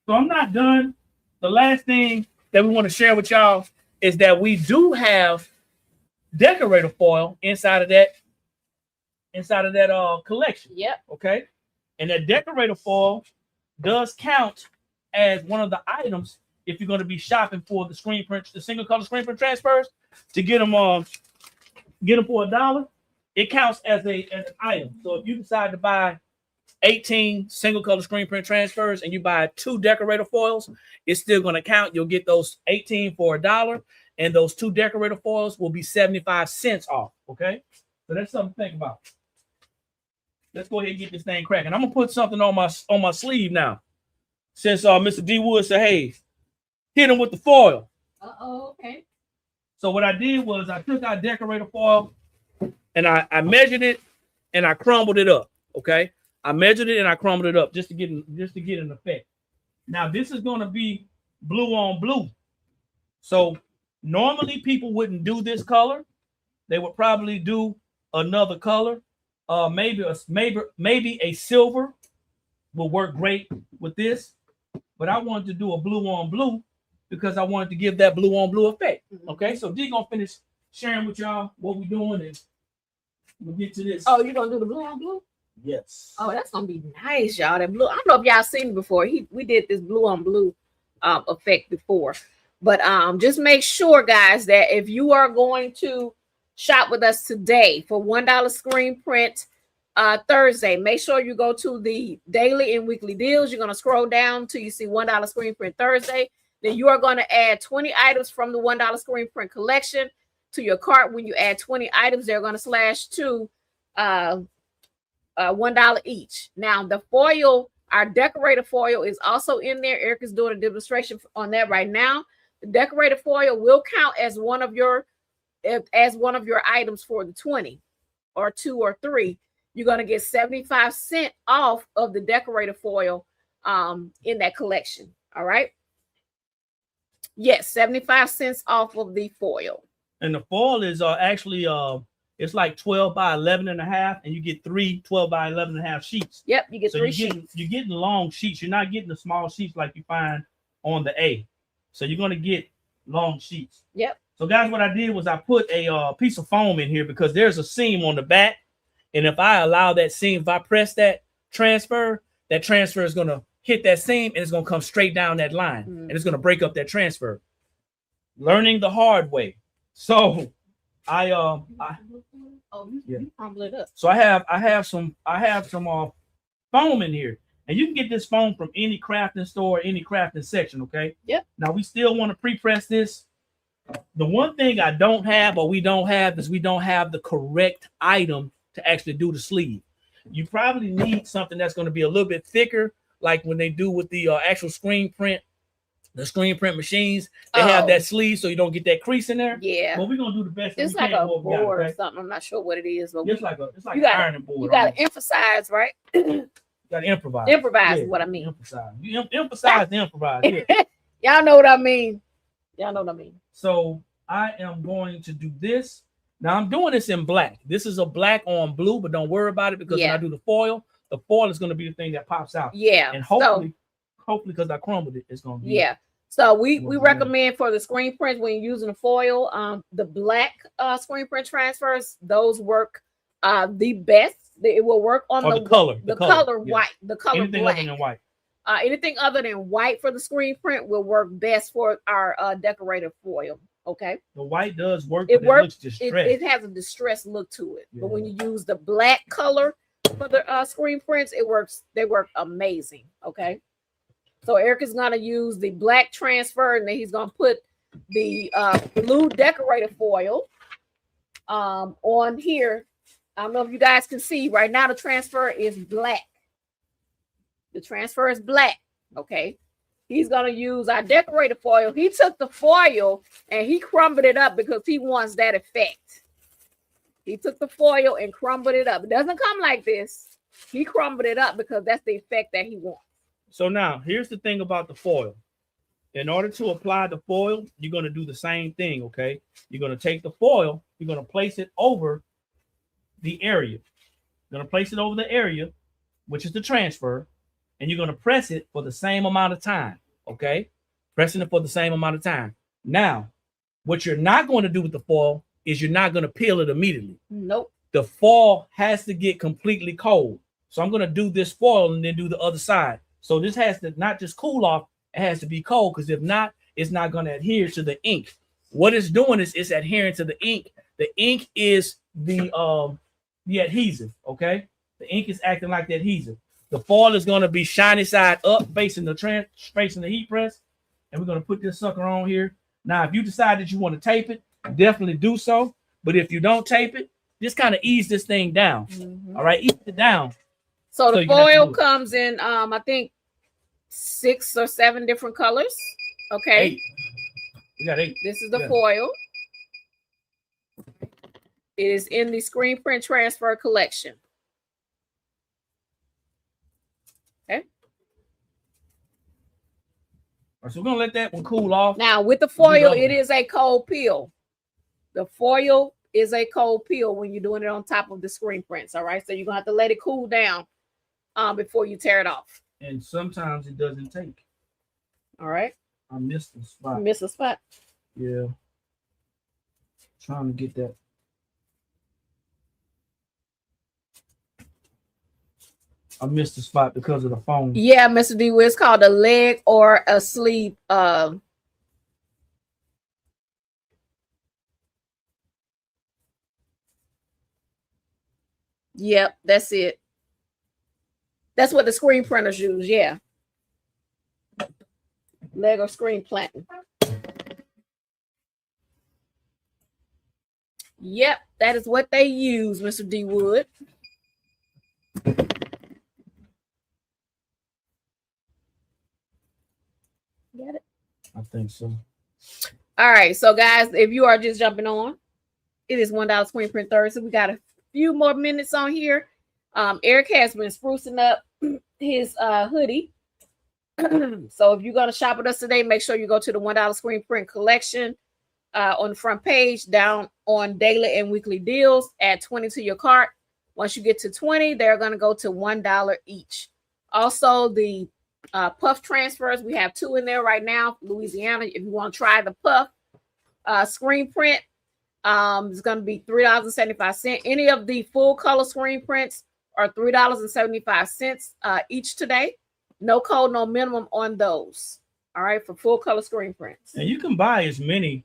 Speaker 1: So I'm not done. The last thing that we want to share with y'all is that we do have decorator foil inside of that collection.
Speaker 2: Yep.
Speaker 1: Okay. And that decorator foil does count as one of the items if you're going to be shopping for the screen print, the single color screen print transfers to get them for $1. It counts as an item. So if you decide to buy 18 single color screen print transfers and you buy 2 decorator foils, it's still going to count. You'll get those 18 for $1, and those 2 decorator foils will be 75 cents off. Okay, so that's something to think about. Let's go ahead and get this thing cracking. I'm gonna put something on my sleeve now, since Mr. D Wood said, "Hey, hit him with the foil."
Speaker 2: Okay.
Speaker 1: So what I did was I took our decorator foil and I measured it and I crumbled it up. Okay. I measured it and I crumbled it up just to get an effect. Now this is going to be blue on blue. So normally people wouldn't do this color. They would probably do another color. Maybe a silver will work great with this. But I wanted to do a blue on blue because I wanted to give that blue on blue effect. Okay, so D gonna finish sharing with y'all what we're doing and we'll get to this.
Speaker 2: Oh, you're gonna do the blue on blue?
Speaker 1: Yes.
Speaker 2: Oh, that's gonna be nice, y'all. That blue. I don't know if y'all seen it before. We did this blue on blue effect before. But just make sure, guys, that if you are going to shop with us today for $1 screen print Thursday, make sure you go to the daily and weekly deals. You're going to scroll down till you see $1 screen print Thursday. Then you are going to add 20 items from the $1 screen print collection to your cart. When you add 20 items, they're going to slash to $1 each. Now, the foil, our decorator foil, is also in there. Eric is doing a demonstration on that right now. decorated foil will count as one of your items for the 20 or 2 or 3. You're going to get 75 cents off of the decorated foil in that collection. All right. Yes, 75 cents off of the foil.
Speaker 1: And the foil is actually it's like 12 by 11 and a half, and you get 3 12 by 11 and a half sheets.
Speaker 2: Yep, you get 3 sheets.
Speaker 1: You're getting long sheets. You're not getting the small sheets like you find on the A. So you're going to get long sheets.
Speaker 2: Yep.
Speaker 1: So guys, what I did was I put a piece of foam in here because there's a seam on the back. And if I allow that seam, if I press that transfer is going to hit that seam and it's going to come straight down that line. And it's going to break up that transfer. Learning the hard way. So I
Speaker 2: crumble it up.
Speaker 1: So I have some foam in here. And you can get this foam from any crafting store, any crafting section, okay?
Speaker 2: Yep.
Speaker 1: Now we still want to pre-press this. The one thing I don't have or we don't have is we don't have the correct item to actually do the sleeve. You probably need something that's going to be a little bit thicker, like when they do with the actual screen print, the screen print machines. They have that sleeve so you don't get that crease in there.
Speaker 2: Yeah.
Speaker 1: But we're gonna do the best.
Speaker 2: It's like a board or something. I'm not sure what it is, but
Speaker 1: it's like an ironing board.
Speaker 2: You gotta emphasize, right?
Speaker 1: You gotta improvise.
Speaker 2: Improvise is what I mean.
Speaker 1: Emphasize. You emphasize the improvise. Yeah.
Speaker 2: Y'all know what I mean.
Speaker 1: So I am going to do this. Now I'm doing this in black. This is a black on blue, but don't worry about it because when I do the foil is going to be the thing that pops out.
Speaker 2: Yeah.
Speaker 1: And hopefully because I crumbled it, it's going to be.
Speaker 2: Yeah. So we recommend for the screen print when you're using the foil, the black screen print transfers, those work the best. It will work on the color. The color white. The color
Speaker 1: anything
Speaker 2: black.
Speaker 1: Other than white.
Speaker 2: Anything other than white for the screen print will work best for our decorative foil. Okay.
Speaker 1: The white does work.
Speaker 2: It works.
Speaker 1: It looks distressed.
Speaker 2: It has a distressed look to it. Yeah. But when you use the black color for the screen prints, it works. They work amazing. Okay. So Eric is gonna use the black transfer, and then he's gonna put the blue decorative foil on here. I don't know if you guys can see right now. The transfer is black. The transfer is black. Okay. He's going to use our decorative foil. He took the foil and he crumbled it up because he wants that effect. He took the foil and crumbled it up. It doesn't come like this. He crumbled it up because that's the effect that he wants.
Speaker 1: So now, here's the thing about the foil. In order to apply the foil, you're going to do the same thing, okay? You're going to take the foil. You're going to place it over the area. You're going to place it over the area, which is the transfer. And you're going to press it for the same amount of time, okay? Pressing it for the same amount of time. Now, what you're not going to do with the foil is you're not going to peel it immediately.
Speaker 2: Nope.
Speaker 1: The foil has to get completely cold. So I'm going to do this foil and then do the other side. So this has to not just cool off, it has to be cold because if not, it's not going to adhere to the ink. What it's doing is it's adhering to the ink. The ink is the adhesive, okay? The ink is acting like the adhesive. The foil is going to be shiny side up, facing the heat press. And we're going to put this sucker on here. Now, if you decide that you want to tape it, definitely do so. But if you don't tape it, just kind of ease this thing down. All right, ease it down.
Speaker 2: So the foil comes in, I think, 6 or 7 different colors. Okay.
Speaker 1: 8. We got 8.
Speaker 2: This is the foil. It is in the screen print transfer collection.
Speaker 1: So we're going to let that one cool off.
Speaker 2: Now, with the foil, it is a cold peel. The foil is a cold peel when you're doing it on top of the screen prints, all right? So you're going to have to let it cool down before you tear it off.
Speaker 1: And sometimes it doesn't take.
Speaker 2: All right.
Speaker 1: I missed the spot.
Speaker 2: You missed a spot?
Speaker 1: Yeah. Trying to get that. I missed the spot because of the phone.
Speaker 2: Yeah, Mr. D. It's called a leg or a sleeve. Yep, that's it. That's what the screen printers use. Yeah. Leg or screen planting. Yep, that is what they use, Mr. D. Wood. Get it?
Speaker 1: I think so.
Speaker 2: All right, so guys, if you are just jumping on, it is $1 screen print Thursday. We got a few more minutes on here. Eric has been sprucing up his hoodie. So if you're going to shop with us today, make sure you go to the $1 screen print collection on the front page, down on daily and weekly deals. Add 20 to your cart. Once you get to 20, they're going to go to $1 each. Also, the puff transfers, we have 2 in there right now, Louisiana. If you want to try the puff screen print, it's going to be $3.75. Any of the full color screen prints are $3.75 each today. No code, no minimum on those. All right, for full color screen prints.
Speaker 1: And you can buy as many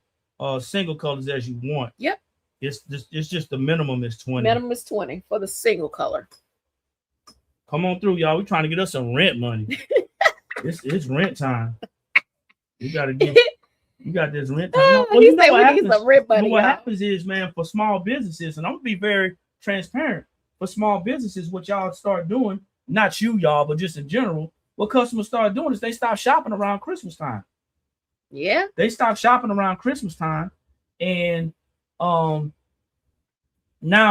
Speaker 1: single colors as you want.
Speaker 2: Yep.
Speaker 1: It's just the minimum is 20.
Speaker 2: Minimum is 20 for the single color.
Speaker 1: Come on through, y'all. We're trying to get us some rent money. It's rent time. You got this rent time.
Speaker 2: Well, you know what happens? Some rent money,
Speaker 1: what happens is, man, for small businesses, and I'm gonna be very transparent. For small businesses, what y'all start doing, not you, y'all, but just in general, what customers start doing is they stop shopping around Christmas time.
Speaker 2: Yeah.
Speaker 1: They stop shopping around Christmas time, and now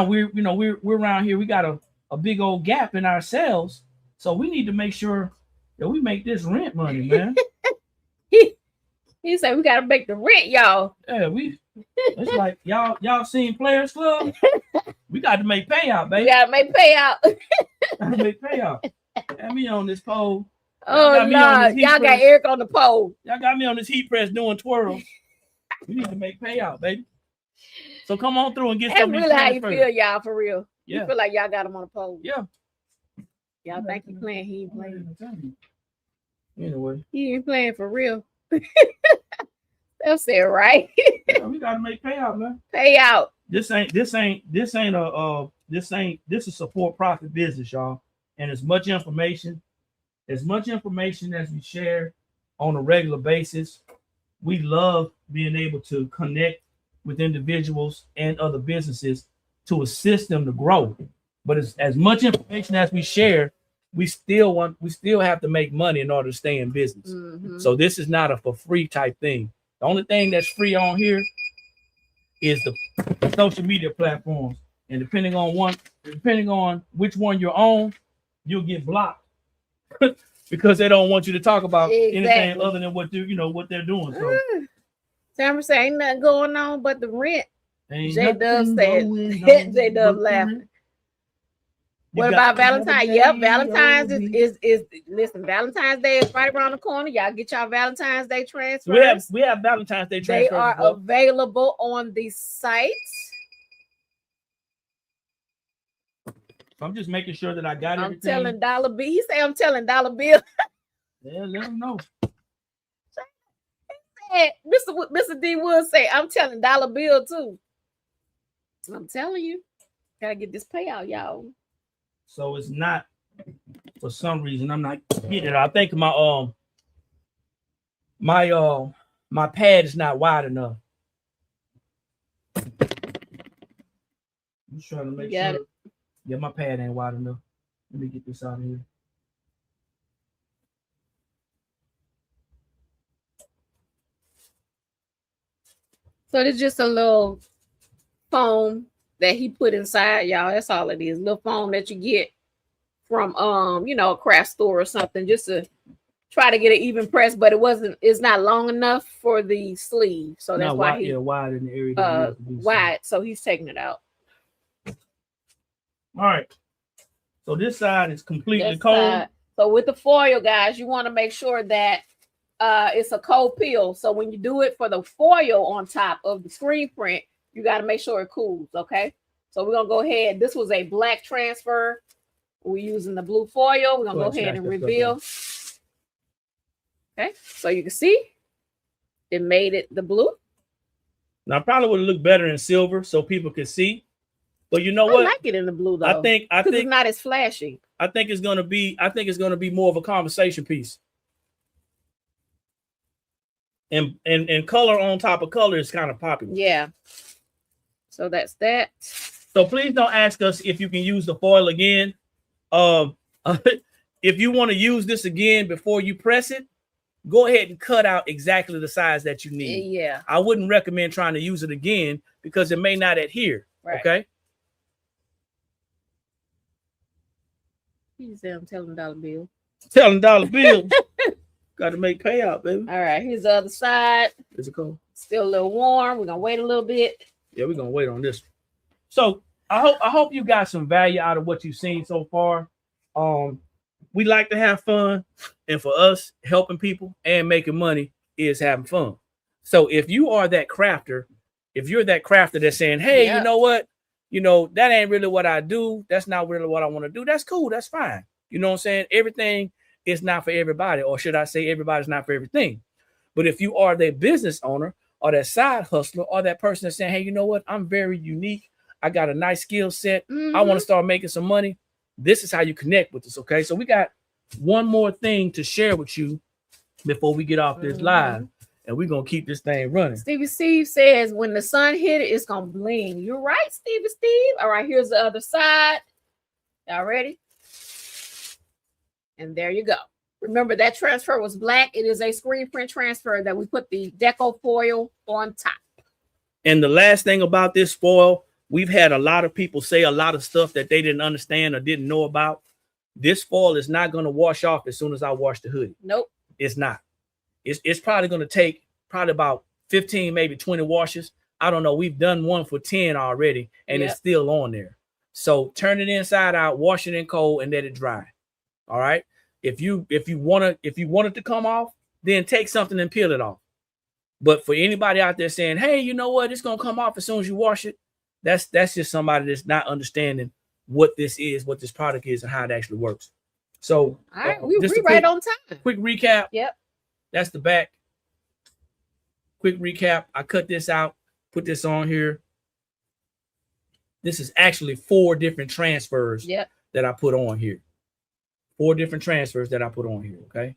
Speaker 1: we're around here. We got a big old gap in our sales, so we need to make sure that we make this rent money, man.
Speaker 2: He said we gotta make the rent, y'all.
Speaker 1: Yeah, it's like y'all seen Players Club. We got to make payout, baby.
Speaker 2: We gotta make payout.
Speaker 1: Gotta make payout. Got me on this pole.
Speaker 2: Oh Lord, y'all got Eric on the pole.
Speaker 1: Y'all got me on this heat press doing twirls. We need to make payout, baby. So come on through and get some.
Speaker 2: That's really how you feel, y'all, for real.
Speaker 1: Yeah.
Speaker 2: You feel like y'all got him on the pole.
Speaker 1: Yeah.
Speaker 2: Y'all think he playing? He ain't playing.
Speaker 1: Anyway,
Speaker 2: he ain't playing for real. That's it, right?
Speaker 1: Yeah, we gotta make payout, man.
Speaker 2: Payout.
Speaker 1: This is a for-profit business, y'all. And as much information as we share on a regular basis, we love being able to connect with individuals and other businesses to assist them to grow. But as much information as we share, we still have to make money in order to stay in business.
Speaker 2: Mm-hmm.
Speaker 1: So this is not a for free type thing. The only thing that's free on here is the social media platforms. And depending on which one you're on, you'll get blocked because they don't want you to talk about anything other than what they're doing. So
Speaker 2: Tranfsers say ain't nothing going on but the rent. J-Dub said. J-Dub laughing. What about Valentine's? Yep, Valentine's is listen, Valentine's Day is right around the corner. Y'all get y'all Valentine's Day transfers.
Speaker 1: We have Valentine's Day transfers.
Speaker 2: They are available on the site.
Speaker 1: I'm just making sure that I got everything.
Speaker 2: I'm telling Dollar Bill. He say I'm telling Dollar Bill.
Speaker 1: Yeah, let him know.
Speaker 2: Mr. D Wood say I'm telling Dollar Bill too. I'm telling you, gotta get this payout, y'all.
Speaker 1: So it's not, for some reason, I'm not getting it. I think my pad is not wide enough. I'm just trying to make sure. It. Yeah, my pad ain't wide enough. Let me get this out of here.
Speaker 2: So it's just a little foam that he put inside, y'all. That's all it is. Little foam that you get from a craft store or something, just to try to get an even press, but it's not long enough for the sleeve. So that's why he's
Speaker 1: wide in the area.
Speaker 2: Wide. So he's taking it out.
Speaker 1: All right. So this side is completely cold.
Speaker 2: So with the foil, guys, you want to make sure that it's a cold peel. So when you do it for the foil on top of the screen print, you got to make sure it cools, okay? So we're going to go ahead. This was a black transfer. We're using the blue foil. We're going to go ahead and reveal. Okay, so you can see it made it the blue.
Speaker 1: Now, probably would look better in silver so people could see. But you know what?
Speaker 2: I like it in the blue, though.
Speaker 1: I think
Speaker 2: it's not as flashy.
Speaker 1: I think it's gonna be more of a conversation piece. And color on top of color is kind of popular.
Speaker 2: Yeah. So that's that.
Speaker 1: So please don't ask us if you can use the foil again. If you want to use this again before you press it, go ahead and cut out exactly the size that you need.
Speaker 2: Yeah.
Speaker 1: I wouldn't recommend trying to use it again because it may not adhere.
Speaker 2: Right.
Speaker 1: Okay.
Speaker 2: You said I'm telling dollar bill.
Speaker 1: Telling dollar bill. Got to make payout, baby.
Speaker 2: All right, here's the other side.
Speaker 1: Is it cold?
Speaker 2: Still a little warm. We're gonna wait a little bit.
Speaker 1: Yeah, we're gonna wait on this. So I hope you got some value out of what you've seen so far. We like to have fun, and for us, helping people and making money is having fun. So if you are that crafter, if you're that crafter that's saying, hey, you know what? That ain't really what I do. That's not really what I want to do. That's cool. That's fine. You know what I'm saying? Everything is not for everybody, or should I say everybody's not for everything. But if you are that business owner or that side hustler or that person that's saying, hey, you know what? I'm very unique. I got a nice skill set. I want to start making some money. This is how you connect with us, okay? So we got one more thing to share with you before we get off this live, and we're going to keep this thing running.
Speaker 2: Stevie Steve says, when the sun hit it, it's going to bling. You're right, Stevie Steve. All right, here's the other side. Y'all ready? And there you go. Remember, that transfer was black. It is a screen print transfer that we put the deco foil on top.
Speaker 1: And the last thing about this foil, we've had a lot of people say a lot of stuff that they didn't understand or didn't know about. This foil is not going to wash off as soon as I wash the hoodie.
Speaker 2: Nope.
Speaker 1: It's not. It's probably going to take about 15, maybe 20 washes. I don't know. We've done one for 10 already, and it's still on there. So turn it inside out, wash it in cold, and let it dry. All right. If you want it to come off, then take something and peel it off. But for anybody out there saying, hey, you know what? It's going to come off as soon as you wash it. That's just somebody that's not understanding what this is, what this product is, and how it actually works. So,
Speaker 2: all right, we right on time.
Speaker 1: Quick recap.
Speaker 2: Yep.
Speaker 1: That's the back. Quick recap. I cut this out, put this on here. This is actually 4 different transfers that I put on here. 4 different transfers that I put on here. Okay.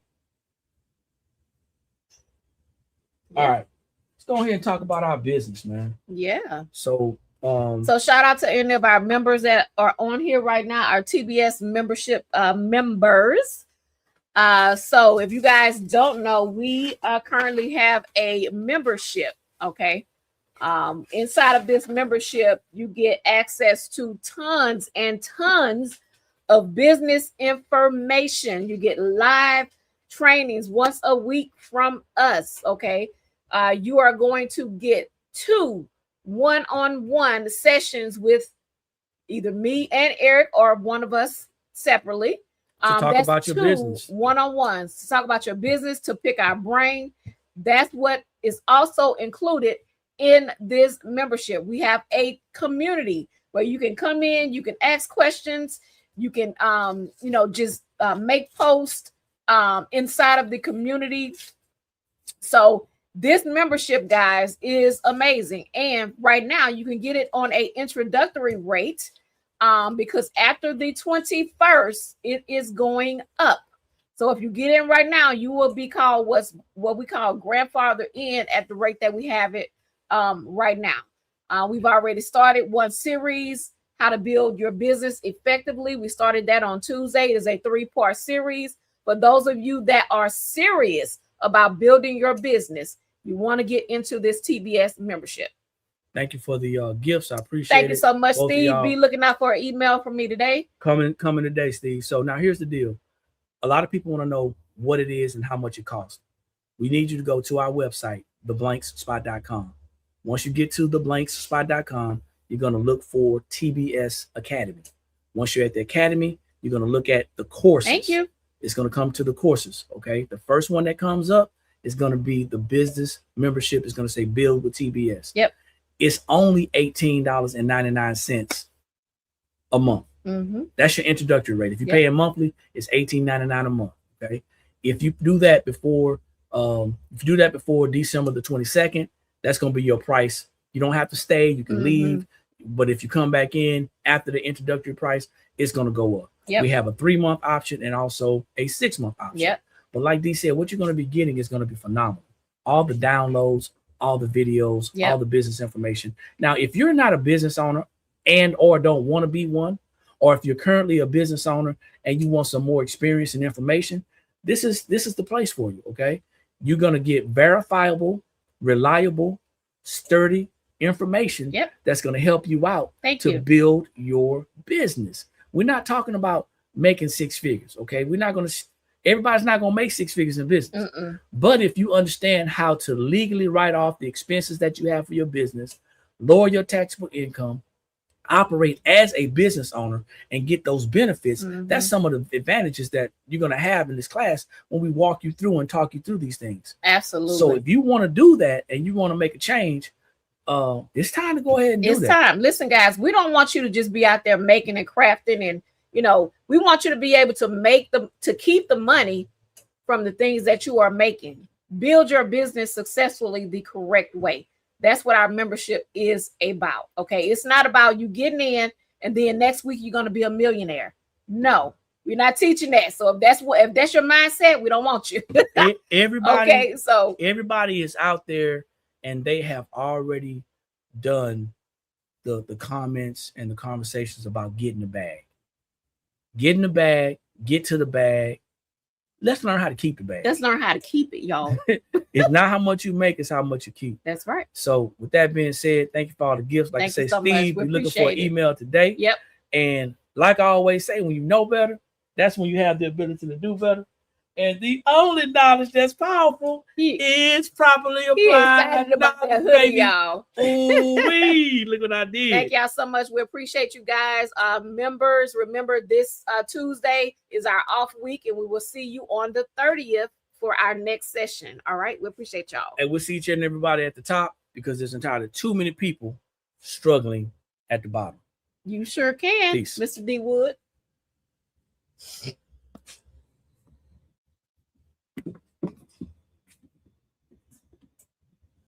Speaker 1: All right. Let's go ahead and talk about our business, man.
Speaker 2: Yeah.
Speaker 1: So
Speaker 2: shout out to any of our members that are on here right now, our TBS membership members. So if you guys don't know, we currently have a membership. Okay. Inside of this membership, you get access to tons and tons of business information. You get live trainings once a week from us. Okay. You are going to get 2 one-on-one sessions with either me and Eric or one of us separately.
Speaker 1: To talk about your business.
Speaker 2: One-on-ones to talk about your business, to pick our brain. That's what is also included in this membership. We have a community where you can come in, you can ask questions, you can just make posts inside of the community. So this membership, guys, is amazing. And right now you can get it on a introductory rate because after the 21st, it is going up. So if you get in right now, you will be called what we call grandfather in at the rate that we have it right now. We've already started one series, how to build your business effectively. We started that on Tuesday. It is a 3-part series. For those of you that are serious about building your business, you want to get into this TBS membership.
Speaker 1: Thank you for the gifts. I appreciate it.
Speaker 2: Thank you so much, Steve. Be looking out for an email from me today.
Speaker 1: Coming today, Steve. So now here's the deal. A lot of people want to know what it is and how much it costs. We need you to go to our website, theblanksspot.com. Once you get to theblanksspot.com, you're going to look for TBS Academy. Once you're at the Academy, you're going to look at the courses.
Speaker 2: Thank you.
Speaker 1: It's going to come to the courses. Okay. The first one that comes up is going to be the business membership. Is going to say build with TBS.
Speaker 2: Yep.
Speaker 1: It's only $18.99 a month. That's your introductory rate. If you pay it monthly, it's $18.99 a month. Okay. If you do that before December the 22nd, that's going to be your price. You don't have to stay. You can leave. But if you come back in after the introductory price, it's going to go up. Yep. We have a 3-month option and also a 6-month option.
Speaker 2: Yep.
Speaker 1: But like Dee said, what you're going to be getting is going to be phenomenal. All the downloads, all the videos, all the business information. Now, if you're not a business owner and or don't want to be one, or if you're currently a business owner and you want some more experience and information, this is the place for you. Okay. you're going to get verifiable, reliable, sturdy information that's going to help you out to build your business. We're not talking about making six figures, okay? We're not going to, everybody's not going to make six figures in business. But if you understand how to legally write off the expenses that you have for your business, lower your taxable income, operate as a business owner, and get those benefits, that's some of the advantages that you're going to have in this class when we walk you through and talk you through these things.
Speaker 2: Absolutely.
Speaker 1: So if you want to do that and you want to make a change, it's time to go ahead and do that.
Speaker 2: It's time. Listen, guys, we don't want you to just be out there making and crafting, and we want you to be able to keep the money from the things that you are making. Build your business successfully the correct way. That's what our membership is about. Okay, it's not about you getting in and then next week you're going to be a millionaire. No, we're not teaching that. So if that's your mindset, we don't want you.
Speaker 1: Everybody is out there and they have already done the comments and the conversations about getting the bag. Get in the bag, get to the bag. Let's learn how to keep the bag.
Speaker 2: Let's learn how to keep it, y'all.
Speaker 1: It's not how much you make, it's how much you keep.
Speaker 2: That's right.
Speaker 1: So with that being said, thank you for all the gifts. Like I say, Steve, we're looking for an email today.
Speaker 2: Yep.
Speaker 1: And like I always say, when you know better, that's when you have the ability to do better. And the only knowledge that's powerful is properly applied.
Speaker 2: About that hoodie, y'all.
Speaker 1: Ooh-wee, look what I did.
Speaker 2: Thank y'all so much. We appreciate you guys. Members, remember this Tuesday is our off week, and we will see you on the 30th for our next session. All right. We appreciate y'all.
Speaker 1: And we'll see each and everybody at the top because there's entirely too many people struggling at the bottom.
Speaker 2: You sure can,
Speaker 1: Peace.
Speaker 2: Mr. D. Wood.